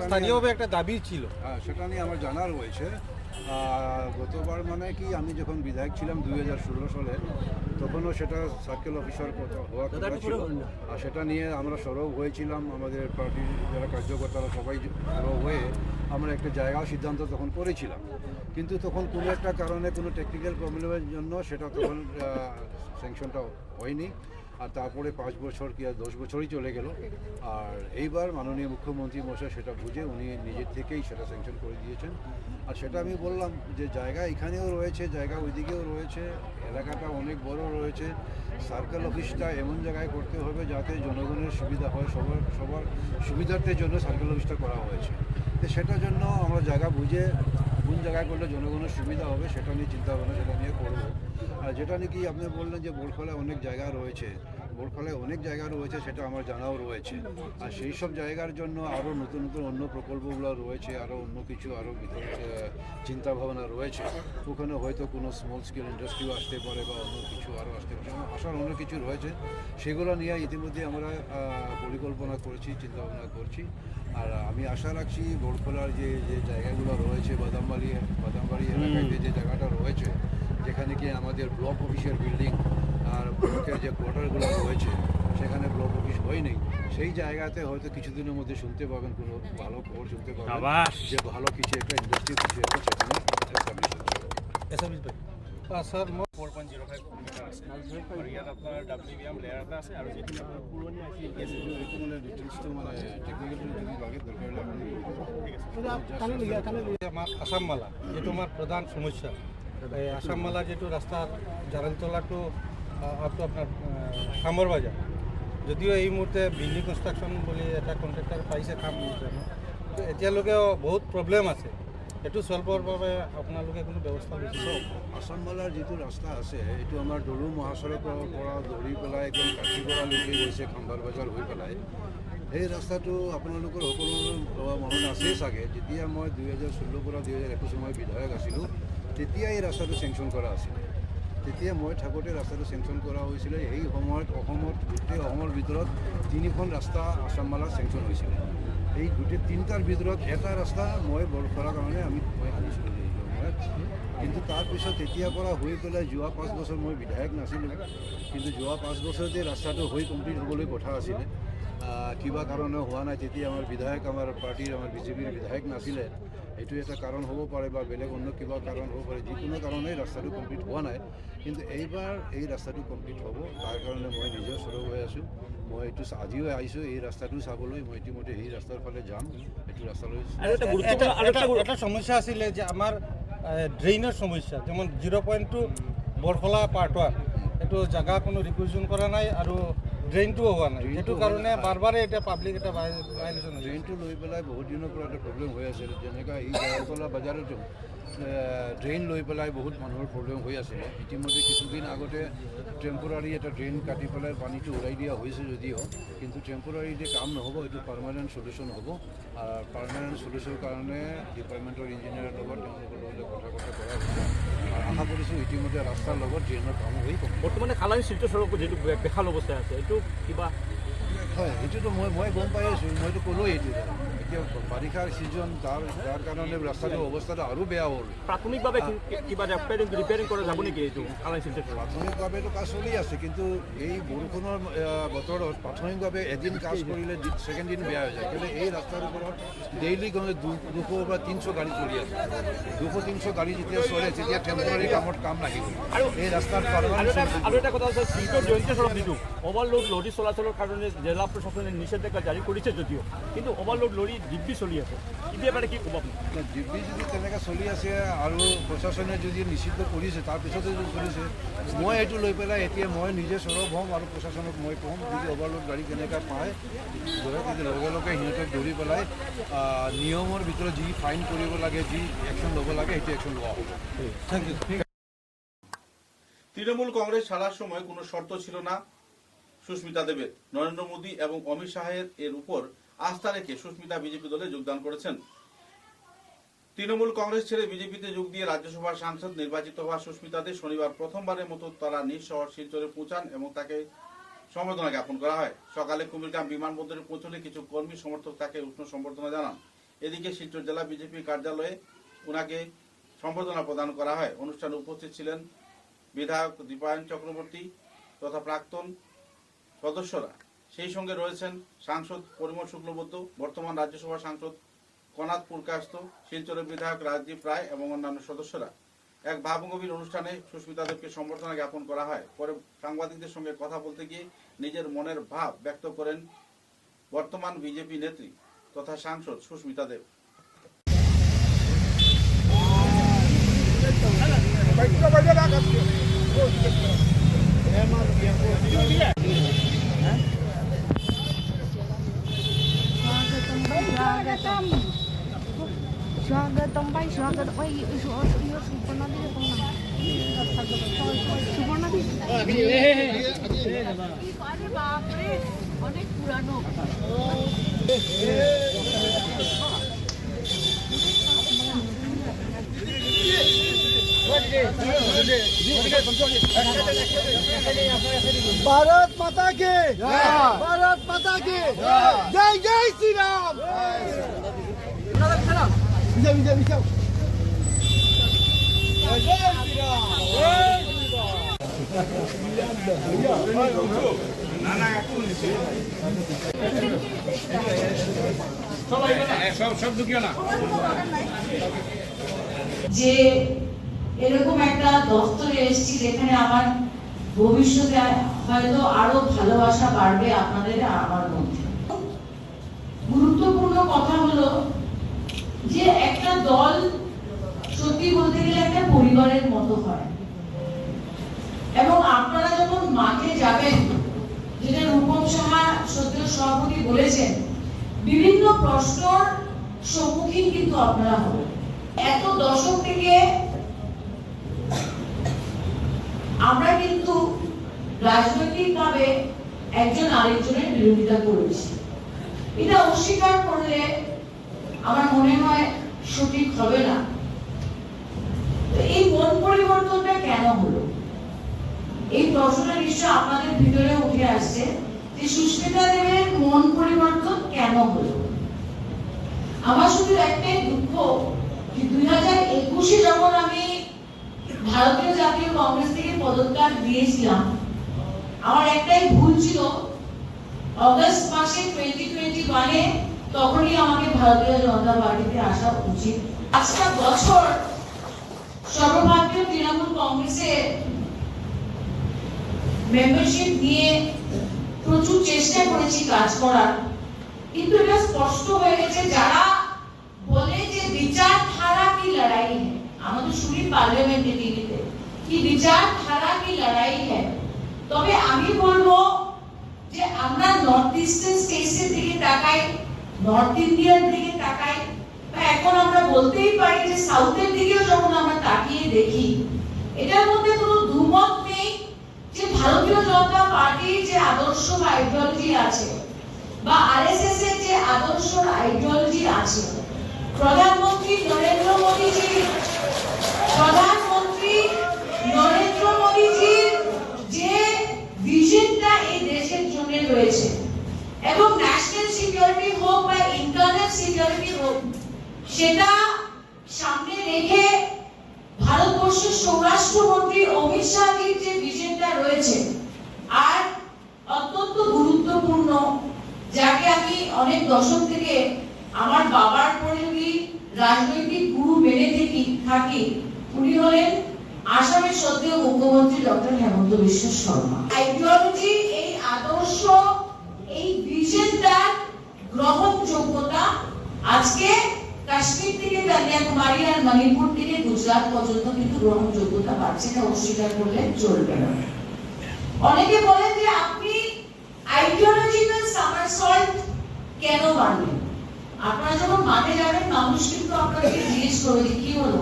স্থানীয়ভাবে একটা দাবি ছিল। সেটা নিয়ে আমার জানা রয়েছে। গতবার মানে কি আমি যখন বিধায়ক ছিলাম 2016 সালে, তখনও সেটা সার্কেল অফিসার হওয়া কথা ছিল। আর সেটা নিয়ে আমরা সরব হয়েছিলাম, আমাদের পার্টির যারা কার্যকর্তারা সবাই সরব হয়ে আমরা একটা জায়গা সিদ্ধান্ত তখন করেছিলাম। কিন্তু তখন কোনো একটা কারণে কোনো টেকনিক্যাল প্রবলেমের জন্য সেটা তখন স্যাংশনটা হয়নি। আর তারপরে 5 বছর কি আর 10 বছরই চলে গেল। আর এইবার মাননীয় মুখ্যমন্ত্রী মশাই সেটা বুঝে উনি নিজের থেকেই সেটা স্যাংশন করে দিয়েছেন। আর সেটা আমি বললাম যে জায়গা এখানেও রয়েছে, জায়গা ওইদিকেও রয়েছে, এলাকাটা অনেক বড় রয়েছে। সার্কেল অফিসটা এমন জায়গায় করতে হবে যাতে জনগণের সুবিধা হয়, সবার সুবিধার্থের জন্য সার্কেল অফিসটা করা হয়েছে। তো সেটার জন্য আমরা জায়গা বুঝে কোন জায়গায় করলে জনগণের সুবিধা হবে সেটা নিয়ে চিন্তা ভাবনা সেটা নিয়ে করবো। আর যেটা নাকি আপনি বললেন যে বরখোলায় অনেক জায়গা রয়েছে, বরখোলায় অনেক জায়গা রয়েছে সেটা আমার জানাও রয়েছে। আর সেই সব জায়গার জন্য আরও নতুন নতুন অন্য প্রকল্পগুলো রয়েছে, আরও অন্য কিছু আরও চিন্তা ভাবনা রয়েছে। ওখানে হয়তো কোনো স্মল স্কেল ইন্ডাস্ট্রিও আসতে পারে বা অন্য কিছু আরও আসতে পারে। আসার অনেক কিছু রয়েছে, সেগুলো নিয়ে ইতিমধ্যে আমরা পরিকল্পনা করছি, চিন্তাভাবনা করছি। আর আমি আশা রাখছি বড়খোলার যে জায়গাগুলো রয়েছে, বাদামবাড়ি এলাকায় যে জায়গাটা রয়েছে, যেখানে কি আমাদের ব্লক অফিসের বিল্ডিং আর ব্লকের যে কোয়ার্টারগুলো রয়েছে, সেখানে ব্লক অফিস হয়নি, সেই জায়গাতে হয়তো কিছুদিনের মধ্যে শুনতে পাবেন, কোনো ভালো খবর শুনতে পাবেন যে ভালো কিছু একটা ইন্ডাস্ট্রি কিছু একটা সেখানে এস্টাবলিশ হচ্ছে। স্যার 4.05 মিটাৰ আছে আৰু ইয়াত আপোনাৰ WBM লেয়াৰ এটা আছে আৰু যিখিনি আপোনাৰ পুৰণি আমার আসাম মালা যেটো আমার প্রধান সমস্যা, এই আসাম মালা যেটো রাস্তার জারালতলা টু আপ টু আপনার খামৰ বাজাৰ, যদিও এই মুহূৰ্তে বিল্ডিং কনষ্ট্ৰাকশ্যন বুলি এটা কণ্ট্ৰেক্টাৰ পাইছে কাম, কিন্তু এতিয়ালৈকেও বহুত প্ৰব্লেম আছে। এইটো চল্ভৰ বাবে আপোনালোকে কোনো ব্যৱস্থা লৈছে? আসাম মালাৰ যিটো ৰাস্তা আছে, এইটো আমাৰ দলু মহাসড়কৰ পৰা ধৰি পেলাই একদম কাঠিগড়ালৈকে গৈছে, খাম্বাৰ বজাৰ হৈ পেলাই। সেই ৰাস্তাটো আপোনালোকৰ সকলো মনত আছেই চাগে, যেতিয়া মই 2016 পৰা 2021 মই বিধায়ক আছিলোঁ, তেতিয়া এই ৰাস্তাটো চেংচন কৰা আছিলে। তেতিয়া মই থাকোঁতে ৰাস্তাটো চেংচন কৰা হৈছিলে। সেই সময়ত গোটেই অসমৰ ভিতৰত 3খন ৰাস্তা আসাম মালা চেংচন হৈছিলে। এই গোটেই 3টাৰ ভিতৰত এটা ৰাস্তা মই বৰখলাৰ কাৰণে মই আনিছিলোঁ এই সময়ত। কিন্তু তাৰপিছত তেতিয়াৰ পৰা হৈ পেলাই যোৱা 5 বছৰ মই বিধায়ক নাছিলোঁ, কিন্তু যোৱা 5 বছৰতে ৰাস্তাটো হৈ কমপ্লিট হ'বলৈ কথা আছিলে, কিবা কাৰণে হোৱা নাই। তেতিয়া আমাৰ বিধায়ক, আমাৰ পাৰ্টিৰ, আমাৰ বিজেপিৰ বিধায়ক নাছিলে। এইটো এটা কাৰণ হ'ব পাৰে বা বেলেগ অন্য কিবা কাৰণ হ'ব পাৰে, যিকোনো কাৰণেই ৰাস্তাটো কমপ্লিট হোৱা নাই। কিন্তু এইবাৰ এই ৰাস্তাটো কমপ্লিট হ'ব, তাৰ কাৰণে মই নিজেও সৰব হৈ আছোঁ। মই এইটো আজিও আহিছোঁ এই ৰাস্তাটো চাবলৈ। মই ইতিমধ্যে সেই ৰাস্তাৰ ফালে যাম, এইটো ৰাস্তালৈ। এটা সমস্যা আছিলে যে আমাৰ ড্ৰেইনৰ সমস্যা, যেমন 0.2 বৰখলা পাৰ্ট 1 এইটো জাগা কোনো ৰিকুইজিশ্যন কৰা নাই আৰু ড্ৰেইনটোও হোৱা নাই, সেইটো কাৰণে বাৰে এতিয়া পাব্লিক এটা ভাইলেশ্যন হৈছে। ড্ৰেইনটো লৈ পেলাই বহুত দিনৰ পৰা এটা প্ৰব্লেম হৈ আছে, যেনেকৈ এই জাৰালতলা বজাৰতো ড্ৰেইন লৈ পেলাই বহুত মানুহৰ প্ৰব্লেম হৈ আছিলে। ইতিমধ্যে কিছুদিন আগতে টেম্পৰাৰী এটা ড্ৰেইন কাটি পেলাই পানীটো ওলাই দিয়া হৈছে যদিও, কিন্তু টেম্পৰাৰী যে কাম নহ'ব, এইটো পাৰ্মানেণ্ট চলিউশ্যন হ'ব। আৰু পাৰ্মানেণ্ট চলিউশ্যনৰ কাৰণে ডিপাৰ্টমেণ্টৰ ইঞ্জিনিয়াৰৰ লগত তেওঁলোকৰ লগত কথা কৰা হৈছে। আৰু আশা কৰিছোঁ ইতিমধ্যে ৰাস্তাৰ লগত ড্ৰেইনৰ কাম হৈ বৰ্তমানে খালানী শিলচৰ সড়ক যিটো বেহাল অৱস্থা আছে, এইটো কিবা হয়, সেইটোতো মই গম পাই আছোঁ। মইতো ক'লোৱেই এইটো, এতিয়া বাৰিষাৰ ছিজন, তাৰ কাৰণে ৰাস্তাটোৰ অৱস্থাটো আৰু বেয়া হ'ল। প্ৰাথমিকভাৱে কিবা ৰিপেয়াৰিং কৰা যাব নেকি এইটো খালানী শিলচৰ? প্ৰাথমিকভাৱেতো কাজ চলি আছে, কিন্তু এই বৰষুণৰ বতৰত প্ৰাথমিকভাৱে এদিন কাজ কৰিলে ছেকেণ্ড দিন বেয়া হৈ যায়। কিন্তু এই ৰাস্তাৰ ওপৰত ডেইলি গ'লে 200 বা 300 গাড়ী চলি আছে। 200-300 গাড়ী যেতিয়া চলে, তেতিয়া টেম্পৰাৰী কামত কাম লাগিব। আৰু এই ৰাস্তাৰ আৰু এটা কথা আছে, শিলচৰ জয়ন্তী সড়ক যিটো অভাৰলোড লৰি চলাচলৰ কাৰণে জিলা প্ৰশাসনে নিষেধাজ্ঞা জাৰি কৰিছে যদিও, কিন্তু অভাৰলোড লৰি দিব্যি চলি আছে। এতিয়া মানে কি ক'ব আপুনি? দিব্যি যদি তেনেকৈ চলি আছে আৰু প্ৰশাসনে যদি নিষিদ্ধ কৰিছে, তাৰপিছতে যদি চলিছে, মই এইটো লৈ পেলাই এতিয়া মই নিজে সৰব হ'ম আৰু প্ৰশাসনক মই ক'ম, যদি অভাৰলোড গাড়ী কেনেকৈ পায়, যদি লগে লগে সিহঁতক ধৰি পেলাই নিয়মৰ ভিতৰত যি ফাইন কৰিব লাগে, যি একশ্যন ল'ব লাগে, সেইটো একশ্যন লোৱা হ'ব। Thank you. তৃণমূল কংগ্রেস ছাড়ার সময় কোনো শর্ত ছিল না সুস্মিতা দেবের। নরেন্দ্র মোদী এবং অমিত শাহের এর উপর আস্থা রেখে সুস্মিতা বিজেপি দলে যোগদান করেছেন। তৃণমূল কংগ্রেস ছেড়ে বিজেপিতে যোগ দিয়ে রাজ্যসভার সাংসদ নির্বাচিত হওয়া সুস্মিতা দেব শনিবার প্রথমবারের মতো তারা নিজ শহর শিলচরে পৌঁছান এবং তাকে সম্বর্ধনা জ্ঞাপন করা হয়। সকালে কুমিরগ্রাম বিমানবন্দরে পৌঁছলে কিছু কর্মী সমর্থক তাকে উষ্ণ সম্বর্ধনা জানান। এদিকে শিলচর জেলা বিজেপি কার্যালয়ে ওনাকে সম্বর্ধনা প্রদান করা হয়। অনুষ্ঠানে উপস্থিত ছিলেন বিধায়ক দীপায়ন চক্রবর্তী তথা প্রাক্তন সদস্যরা। সেই সঙ্গে রয়েছেন সাংসদ পরিমল শুক্লবৈদ্য, বর্তমান রাজ্যসভা সাংসদ কনাথ পুরকাস্ত, শিলচরের বিধায়ক রাজদীপ রায় এবং অন্যান্য সদস্যরা। এক ভাবগম্ভীর অনুষ্ঠানে সুস্মিতা দেবকে সম্বর্ধনা জ্ঞাপন করা হয়। পরে সাংবাদিকদের সঙ্গে কথা বলতে গিয়ে নিজের মনের ভাব ব্যক্ত করেন বর্তমান বিজেপি নেত্রী তথা সাংসদ সুস্মিতা দেব। स्वागतम भाई स्वागत भाई सुपर्णा दी सुपर्णा दी अरे बाप रे অনেক পুরানো भारत माता के भारत माता के जय जय श्री राम विजय विजय विजय जय श्री যে এরকম একটা দপ্তরে এসেছি যেখানে আমার ভবিষ্যতে হয়তো আরো ভালোবাসা বাড়বে আপনাদের আমার মধ্যে। গুরুত্বপূর্ণ কথা হলো যে একটা দল সত্যি বলতে গেলে একটা পরিবারের মতো হয়, এবং আপনারা যখন মাঠে যাবেন, যেটা রূপম সাহা সদ্য সভাপতি বলেছেন, বিভিন্ন প্রশ্নের সম্মুখীন কিন্তু আপনারা হবেন। এত দশক থেকে আমরা কিন্তু রাজনৈতিকভাবে একজন আরেকজনের বিরোধিতা করেছি। এটা অস্বীকার করলে আমার মনে হয় সঠিক হবে না। এই মন পরিবর্তনটা কেন হলো, এই প্রশ্নটা নিশ্চয় আপনাদের ভিতরে উঠে আসছে যে সুস্মিতা দেবের মন পরিবর্তন কেন হলো। আমার শুধু একটাই দুঃখ যে 2021-এ যখন আমি ভারতীয় জাতীয় কংগ্রেস থেকে পদত্যাগ দিয়েছিলাম, আমার একটাই ভুল ছিল, অগস্ট মাসে 2021-এ তখনই আমাকে ভারতীয় জনতা পার্টিতে আসা উচিত। 5টা বছর সর্বভারতীয় তৃণমূল কংগ্রেসে মেম্বারশিপ নিয়ে প্রচুর চেষ্টা করেছি কাজ করার, কিন্তু এটা স্পষ্ট হয়ে গেছে যারা বলে যে বিচারধারা কি লড়াই है, আমাদের শুনি পার্লামেন্টে টিভিতে কি বিচারধারা কি লড়াই है, তবে আমি বলবো যে আমরা নর্থ ইস্টার্ন স্টেটসের দিকে তাকাই, নর্থ ইন্ডিয়ার দিকে তাকাই, বা এখন আমরা বলতেই পারি যে সাউথের দিকেও যখন আমরা তাকিয়ে দেখি, এটার মধ্যে কোনো দুমত নেই যে ভারতীয় জনতা পার্টির যে আদর্শ বা আইডিওলজি আছে, বা আরএসএস এর যে আদর্শ আইডিওলজি আছে, প্রধানমন্ত্রী নরেন্দ্র মোদীজির যে ভিশনটা এই দেশের জন্য রয়েছে, এবং ন্যাশনাল সিকিউরিটি হোক বা ইন্টারনাল সিকিউরিটি হোক, সেটা সামনে রেখে ভারতবর্ষের স্বরাষ্ট্রমন্ত্রী অমিত শাহজির যে ভিশনটা রয়েছে, আর অত্যন্ত গুরুত্বপূর্ণ, যাকে আমি অনেক দশক থেকে আমার বাবার পরে যদি রাজনৈতিক গুরু মেনে থাকি, উনি হলেন আসামের সদ্য মুখ্যমন্ত্রী ডক্টর হেমন্ত বিশ্ব শর্মা। আইডিওলজি, এই আদর্শ, এই ভিশনটার গ্রহণযোগ্যতা আজকে কাশ্মীর থেকে কন্যাকুমারী আর মণিপুর থেকে গুজরাট পর্যন্ত কিন্তু গ্রহণযোগ্যতা পাচ্ছে, এটা অস্বীকার করলে চলবে না। অনেকে বলেন যে আপনি আইডিওলজিক্যাল সামারসল্ট কেন মানলেন। আপনারা যখন মাঠে যাবেন, মানুষ কিন্তু আপনাদেরকে জিজ্ঞেস করবে যে কি হলো,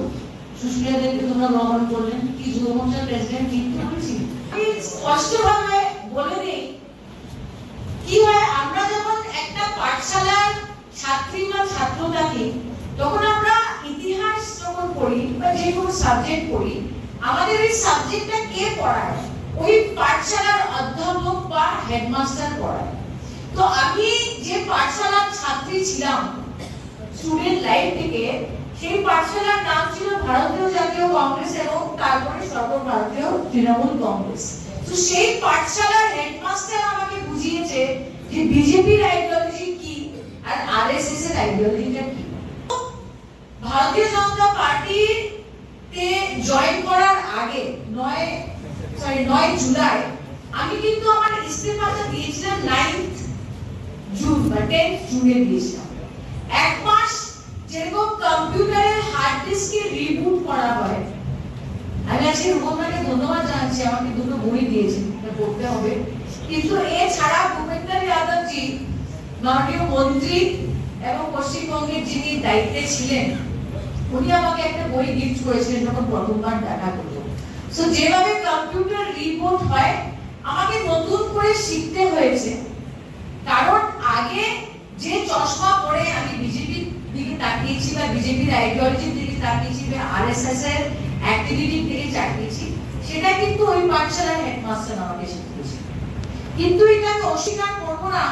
সুস্মিতা দেবকে তোমরা গ্রহণ করলেন, কি যুব মোর্চার প্রেসিডেন্ট নিযুক্ত করেছি। আমি স্পষ্টভাবে বলে দিই, কি হয়, আমরা যখন একটা পাঠশালার ছাত্রী বা ছাত্র থাকি, তখন আমরা ইতিহাস যখন পড়ি বা যে কোনো সাবজেক্ট পড়ি, আমাদের এই সাবজেক্টটা কে পড়ায়? ওই পাঠশালার অধ্যাপক বা হেডমাস্টার পড়ায়। তো আমি যে পাঠশালার ছাত্রী ছিলাম স্টুডেন্ট লাইফ থেকে, সেই পাঠশালার নাম ছিল ভারতীয় জাতীয় কংগ্রেস এবং তারপরে সর্বভারতীয় তৃণমূল কংগ্রেস। তো সেই পাঠশালার হেডমাস্টার আমাকে বুঝিয়েছে যে বিজেপির আইডিওলজি কি আর আরএসএস এর আইডিওলজিটা কি। ভারতীয় জনতা পার্টিতে জয়েন করার আগে 9 জুলাই আমি কিন্তু আমার ইস্তেফাটা দিয়েছিলাম 9th জুন বা 10th জুনে দিয়েছিলাম। এক মাস যেরকম কম্পিউটারের হার্ড ডিস্কে রিবুট করা হয়, আমি আজকে রূপমকে ধন্যবাদ জানাচ্ছি, আমাকে দুটো বই দিয়েছেন, এটা পড়তে হবে। কিন্তু এছাড়া ভূপেন্দ্র যাদবজি মাননীয় মন্ত্রী এবং পশ্চিমবঙ্গের যিনি দায়িত্বে ছিলেন, উনি আমাকে একটা বই গিফট করেছিলেন যখন প্রথমবার দেখা করলো। সো যেভাবে কম্পিউটার রিবুট হয়, আমাকে নতুন করে শিখতে হয়েছে, কারণ আগে যে চশমা পরে আমি বিজেপির দিকে তাকিয়েছি বা বিজেপির আইডিওলজির দিকে তাকিয়েছি বা আরএসএস এর অ্যাক্টিভিটির দিকে তাকিয়েছি, সেটা কিন্তু ওই পাঠশালার হেডমাস্টার আমাকে শিখিয়েছে। কিন্তু এটা আমি অস্বীকার করবো না।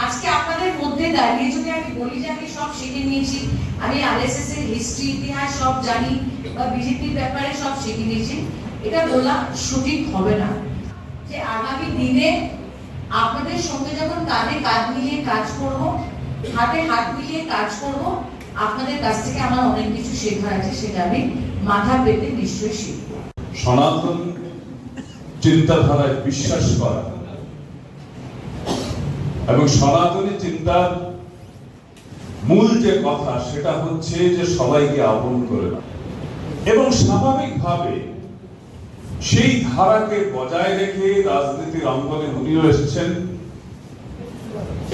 আজকে আপনাদের মধ্যে দাঁড়িয়ে যদি আমি বলি যে আমি সব শিখে নিয়েছি, আমি আরএসএস এর হিস্ট্রি ইতিহাস সব জানি বা বিজেপির ব্যাপারে সব শিখে নিয়েছি, এটা বলা সঠিক হবে না। যে আগামী দিনে আপনাদের সঙ্গে যখন কাঁধে কাঁধ মিলিয়ে কাজ করব, হাতে হাত মিলিয়ে কাজ করব, আপনাদের কাছ থেকে আমার অনেক কিছু শেখার আছে, সেটা আমি মাথা পেতে নিশ্চয়ই শিখব। সনাতন চিন্তাধারায় বিশ্বাস করা এবং সনাতনী চিন্তার মূল যে কথা সেটা হচ্ছে যে সবাইকে আপন করে না, এবং স্বাভাবিকভাবে সেই ধারাকে বজায় রেখে রাজনীতির অঙ্গনে উনিও এসেছেন।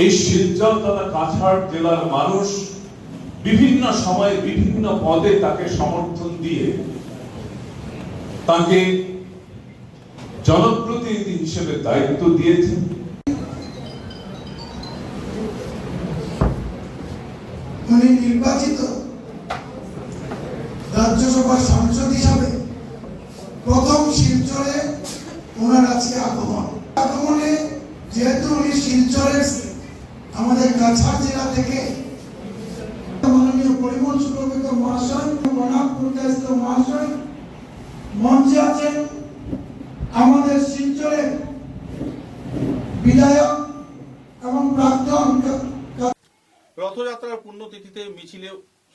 এই শিলচর তথা কাছাড় জেলার মানুষ বিভিন্ন সময়ে বিভিন্ন পদে তাকে সমর্থন দিয়ে তাকে জনপ্রতিনিধি হিসেবে দায়িত্ব দিয়েছেন। উনি নির্বাচিত রাজ্যসভার সাংসদ হিসাবে প্রথম শিলচরে ওনার আজকে আগমনে যেহেতু উনি শিলচরের আমাদের কাছাড় জেলা থেকে মাননীয় পরিমল সুব্রত মহাশয়, বনাম পুরকায়স্থ মহাশয় মঞ্চে আছেন, আমাদের শিলচরের বিধায়ক এবং প্রাক্তন। রথযাত্রার পুণ্যতিথিতে মিছিলে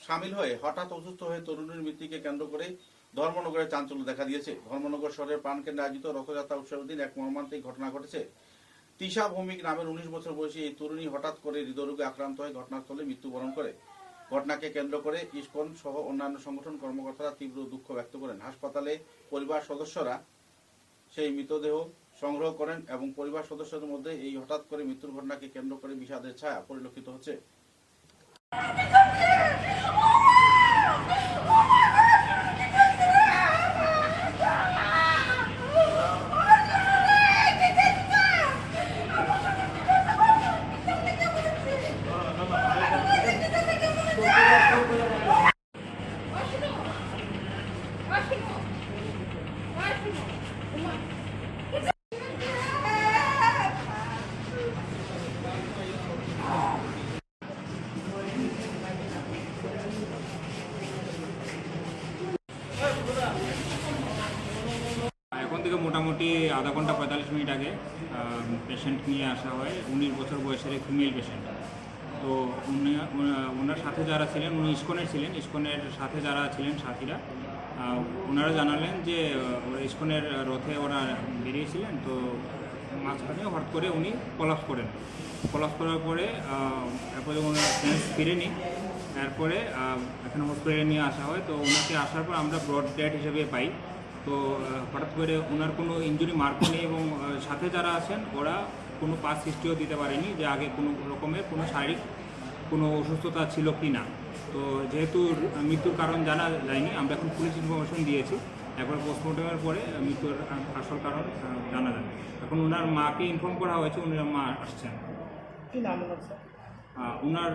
সামিল হয়ে হঠাৎ অসুস্থ হয়ে তরুণীর মৃত্যুকে কেন্দ্র করে ধর্মনগরে চাঞ্চল্য দেখা দিয়েছে। ধর্মনগর শহরের প্রাণকেন্দ্রে আয়োজিত রথযাত্রা উৎসবের দিন এক মর্মান্তিক ঘটনা ঘটেছে। তিশা ভৌমিক নামের 19 বছর বয়সী এই তরুণী হঠাৎ করে হৃদরোগে আক্রান্ত হয়ে ঘটনাস্থলে মৃত্যুবরণ করে। ঘটনাকে কেন্দ্র করে ইসকন সহ অন্যান্য সংগঠন কর্মকর্তারা তীব্র দুঃখ ব্যক্ত করেন। হাসপাতালে পরিবার সদস্যরা সেই মৃতদেহ সংগ্রহ করেন এবং পরিবার সদস্যদের মধ্যে এই হঠাৎ করে মৃত্যুর ঘটনাকে কেন্দ্র করে বিষাদের ছায়া পরিলক্ষিত হচ্ছে। এখন থেকে মোটামুটি আধা ঘন্টা 45 মিনিট আগে পেশেন্ট নিয়ে আসা হয়। 19 বছর বয়সের এক ফিমেল পেশেন্ট। তো ওনার সাথে যারা ছিলেন, উনি ইসকনের ছিলেন, ইসকনের সাথে যারা ছিলেন সাথীরা, ওনারা জানালেন যে ইসকনের রথে ওরা বেরিয়েছিলেন, তো মাঝখানে হঠাৎ করে উনি কলাপস করেন। কলাপস করার পরে এরপরে ওনার সেন্স ফিরেনি। এরপরে এখানে হসপিটালে নিয়ে আসা হয়। তো ওনাকে আসার পর আমরা ব্রড ডেড হিসেবে পাই। তো হঠাৎ করে ওনার কোনো ইনজুরি মার্কও নেই এবং সাথে যারা আছেন ওরা কোনো পাস হিস্ট্রিও দিতে পারেনি যে আগে কোনো রকমের কোনো শারীরিক কোনো অসুস্থতা ছিল কি না। তো যেহেতু মৃত্যুর কারণ জানা যায়নি, আমরা এখন পুলিশ ইনফরমেশন দিয়েছি। একবার পোস্টমর্টমের পরে মৃত্যুর আসল কারণ জানা যায়। এখন ওনার মাকে ইনফর্ম করা হয়েছে, ওনার মা আসছেন। ওনার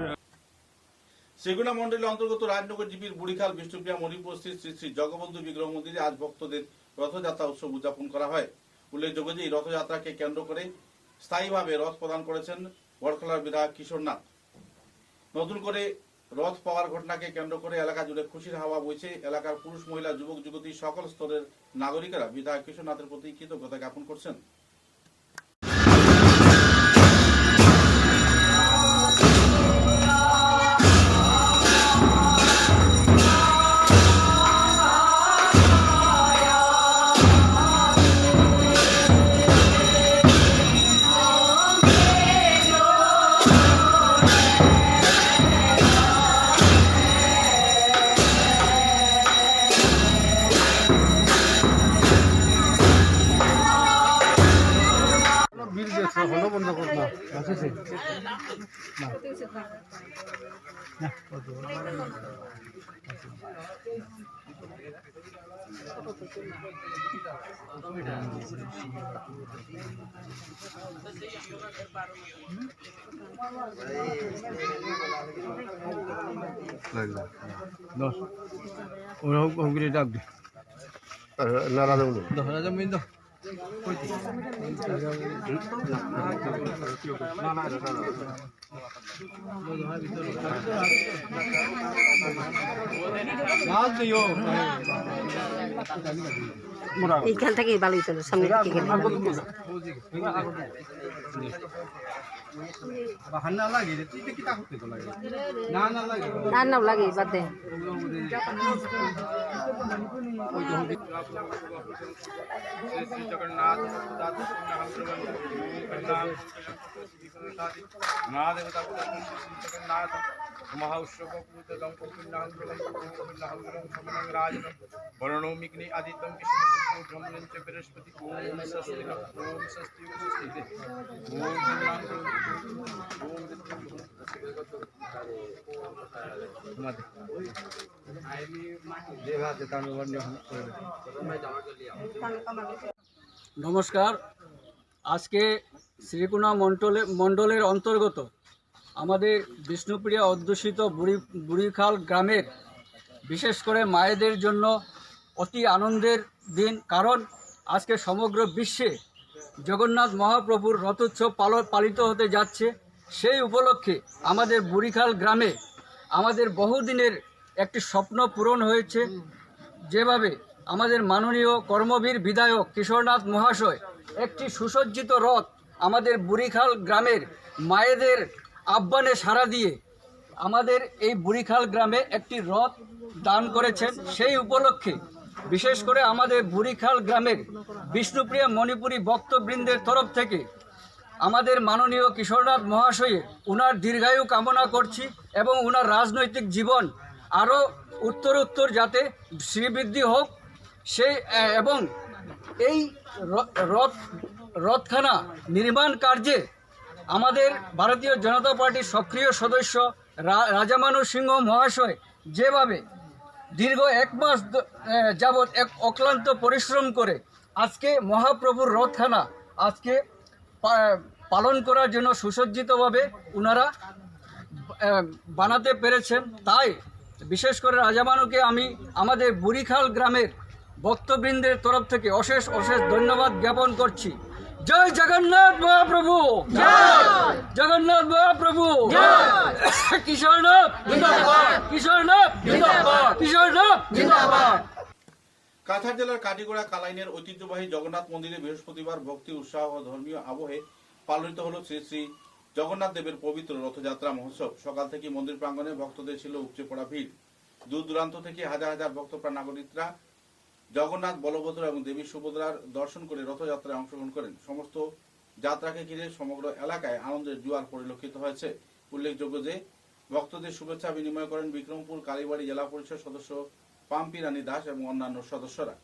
সেগুনা মন্ডলের অন্তর্গত রাজনগর জিপির বুড়িখাল বিষ্ণুপ্রিয়া মণিপুর স্থিত শ্রী শ্রী জগবন্ধু বিগ্রহ মন্দিরে আজ ভক্তদের রথযাত্রা উৎসব উদযাপন করা হয়। উল্লেখযোগ্য যে এই রথযাত্রাকে কেন্দ্র করে স্থায়ীভাবে রথ প্রদান করেছেন বড়খলার বিধায়ক কিশোর নাথ। নতুন করে রথ পাওয়ার ঘটনাকে কেন্দ্র করে এলাকা জুড়ে খুশির হাওয়া বইছে। এলাকার পুরুষ, মহিলা, যুবক, যুবতী সকল স্তরের নাগরিকেরা বিধায়ক কিশোর নাথের প্রতি কৃতজ্ঞতা জ্ঞাপন করছেন। ডাক দে রাজা এইখান থেকে ভালো হতো সামনে দিকে গেলে না না লাগে বাদ দে वर्णोमिग्नि आदित्यं ब्रह्मणं च बृहस्पति ओम स्वस्ति ओम स्वस्ति নমস্কার। আজকে শ্রীকুনা মণ্ডলের অন্তর্গত আমাদের বিষ্ণুপ্রিয়া অধ্যুষিত বুড়িখাল গ্রামের বিশেষ করে মায়েদের জন্য অতি আনন্দের দিন, কারণ আজকে সমগ্র বিশ্বে জগন্নাথ মহাপ্রভুর রথোৎসব পালিত হতে যাচ্ছে। সেই উপলক্ষে আমাদের বুড়িখাল গ্রামে আমাদের বহুদিনের একটি স্বপ্ন পূরণ হয়েছে। যেভাবে আমাদের মাননীয় কর্মবীর বিধায়ক কিশোরনাথ মহাশয় একটি সুসজ্জিত রথ আমাদের বুড়িখাল গ্রামের মায়েদের আহ্বানে সাড়া দিয়ে আমাদের এই বুড়িখাল গ্রামে একটি রথ দান করেছেন। সেই উপলক্ষে বিশেষ করে আমাদের বুড়িখাল গ্রামের বিষ্ণুপ্রিয়া মণিপুরী ভক্তবৃন্দের তরফ থেকে আমাদের মাননীয় কিশোরনাথ মহাশয়ের উনার দীর্ঘায়ু কামনা করছি এবং উনার রাজনৈতিক জীবন আরও উত্তরোত্তর যাতে শ্রীবৃদ্ধি হোক সেই এবং এই রথখানা নির্মাণ কার্যে আমাদের ভারতীয় জনতা পার্টির সক্রিয় সদস্য রাজামানু সিংহ মহাশয় যেভাবে দীর্ঘ 1 মাস যাবৎ এক অক্লান্ত পরিশ্রম করে আজকে মহাপ্রভুর রথখানা আজকে পালন করার জন্য সুসজ্জিতভাবে ওনারা বানাতে পেরেছেন। তাই বিশেষ করে রাজামানুকে আমি আমাদের বুড়িখাল গ্রামের ভক্তবৃন্দের তরফ থেকে অশেষ অশেষ ধন্যবাদ জ্ঞাপন করছি। জয় জগন্নাথ মহাপ্রভু, জগন্নাথ মহাপ্রভু, কিশোরনাথ জিন্দাবাদ, কিশোরনাথ জিন্দাবাদ, কিশোরনাথ জিন্দাবাদ। কাছাড় জেলার কাটিগড়া কালাইনের ঐতিহ্যবাহী জগন্নাথ মন্দিরে বৃহস্পতিবার ভক্তি উৎসাহ ও ধর্মীয় আবহে পালিত হল শ্রী শ্রী জগন্নাথ দেবের পবিত্র রথযাত্রা মহোৎসব। সকাল থেকে মন্দির প্রাঙ্গণে ভক্তদের ছিল উপচে পড়া ভিড়। দূর দূরান্ত থেকে হাজার হাজার ভক্তপ্রাণ নাগরিকরা জগন্নাথ, বলভদ্র এবং দেবী সুভদ্রার দর্শন করে রথযাত্রায় অংশগ্রহণ করেন। সমস্ত যাত্রাকে ঘিরে সমগ্র এলাকায় আনন্দের জোয়ার পরিলক্ষিত হয়েছে। উল্লেখযোগ্য যে ভক্তদের শুভেচ্ছা বিনিময় করেন বিক্রমপুর কালীবাড়ি জেলা পরিষদ সদস্য পাম্পি রানী দাস এবং অন্যান্য সদস্যরা।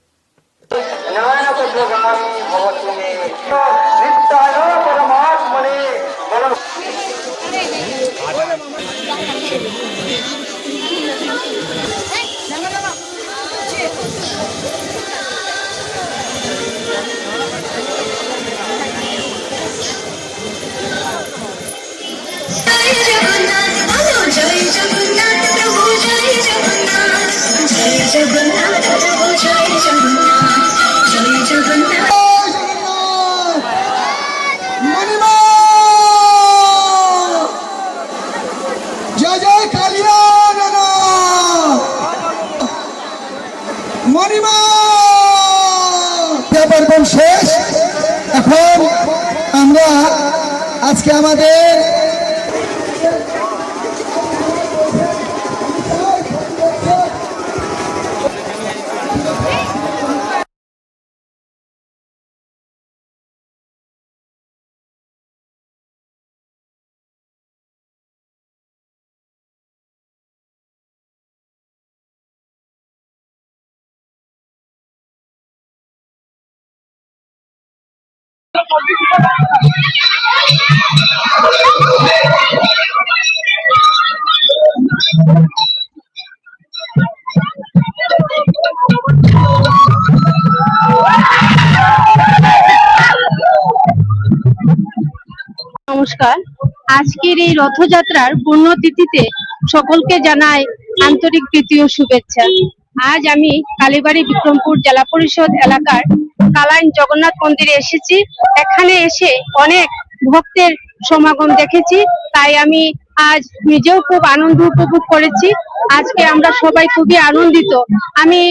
শেষ। এখন আমরা আজকে আমাদের নমস্কার। আজকের এই রথযাত্রার পূর্ণতিথিতে সকলকে জানাই আন্তরিক প্রীতি ও শুভেচ্ছা। আজ আমি কালীবাড়ি বিক্রমপুর জেলা পরিষদ এলাকার কালাইন জগন্নাথ মন্দিরে এসেছি। এখানে এসে অনেক ভক্তের সমাগম দেখেছি, তাই আমি আজ নিজেও খুব আনন্দ উপভোগ করেছি। আজকে আমরা সবাই খুবই আনন্দিত। আমি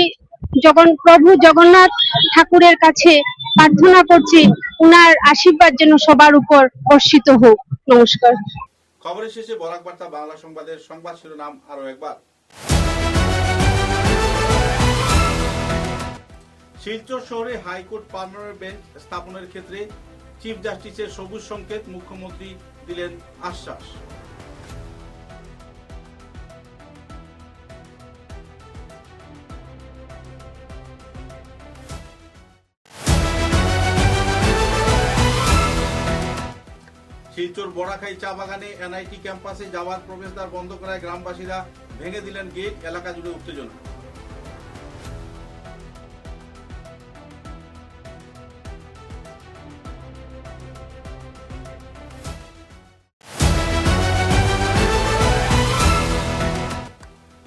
প্রভু জগন্নাথ ঠাকুরের কাছে প্রার্থনা করছি উনার আশীর্বাদ যেন সবার উপর বর্ষিত হোক। নমস্কার। খবরের শেষে বরাক বার্তা বাংলা সংবাদের সংবাদ শিরোনাম আরো একবার। শিলচর শহরে হাইকোর্ট পার্মানেন্ট বেঞ্চ স্থাপনের ক্ষেত্রে চিফ জাস্টিসের সবুজ সংকেত, মুখ্যমন্ত্রী দিলেন আশ্বাস। শিলচর বড়াখাই চা বাগানে এনআইটি ক্যাম্পাসে যাওয়ার প্রবেশদ্বার বন্ধ করায় গ্রামবাসীরা ভেঙে দিলেন গেট, এলাকা জুড়ে উত্তেজনা।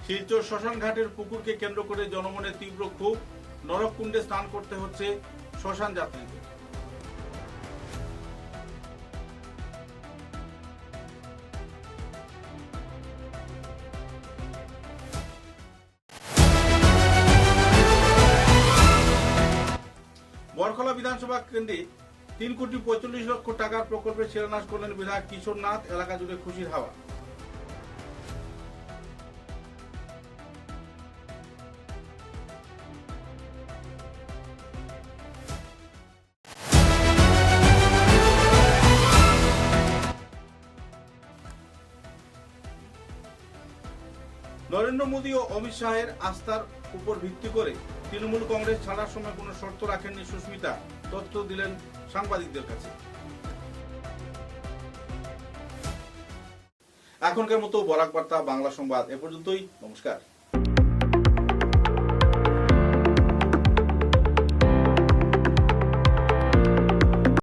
শিলচর শ্মশানঘাটের পুকুরকে কেন্দ্র করে জনমনের তীব্র ক্ষোভ, নরককুণ্ডে স্নান করতে হচ্ছে শ্মশান যাত্রীদের। বরখলা বিধানসভা কেন্দ্রে 3,45,00,000 টাকার প্রকল্পের শিলান্যাস করলেন বিধায়ক কিশোর নাথ, এলাকা জুড়ে খুশির হাওয়া। নরেন্দ্র মোদী ও অমিত শাহের আস্থার উপর ভিত্তি করে তৃণমূল কংগ্রেস ছাড়ার সময় কোনো শর্ত রাখেননি সুস্মিতা, তথ্য দিলেন সাংবাদিকদের কাছে। এখনকার মতো বরাক বার্তা বাংলা সংবাদ এ পর্যন্তই। নমস্কার।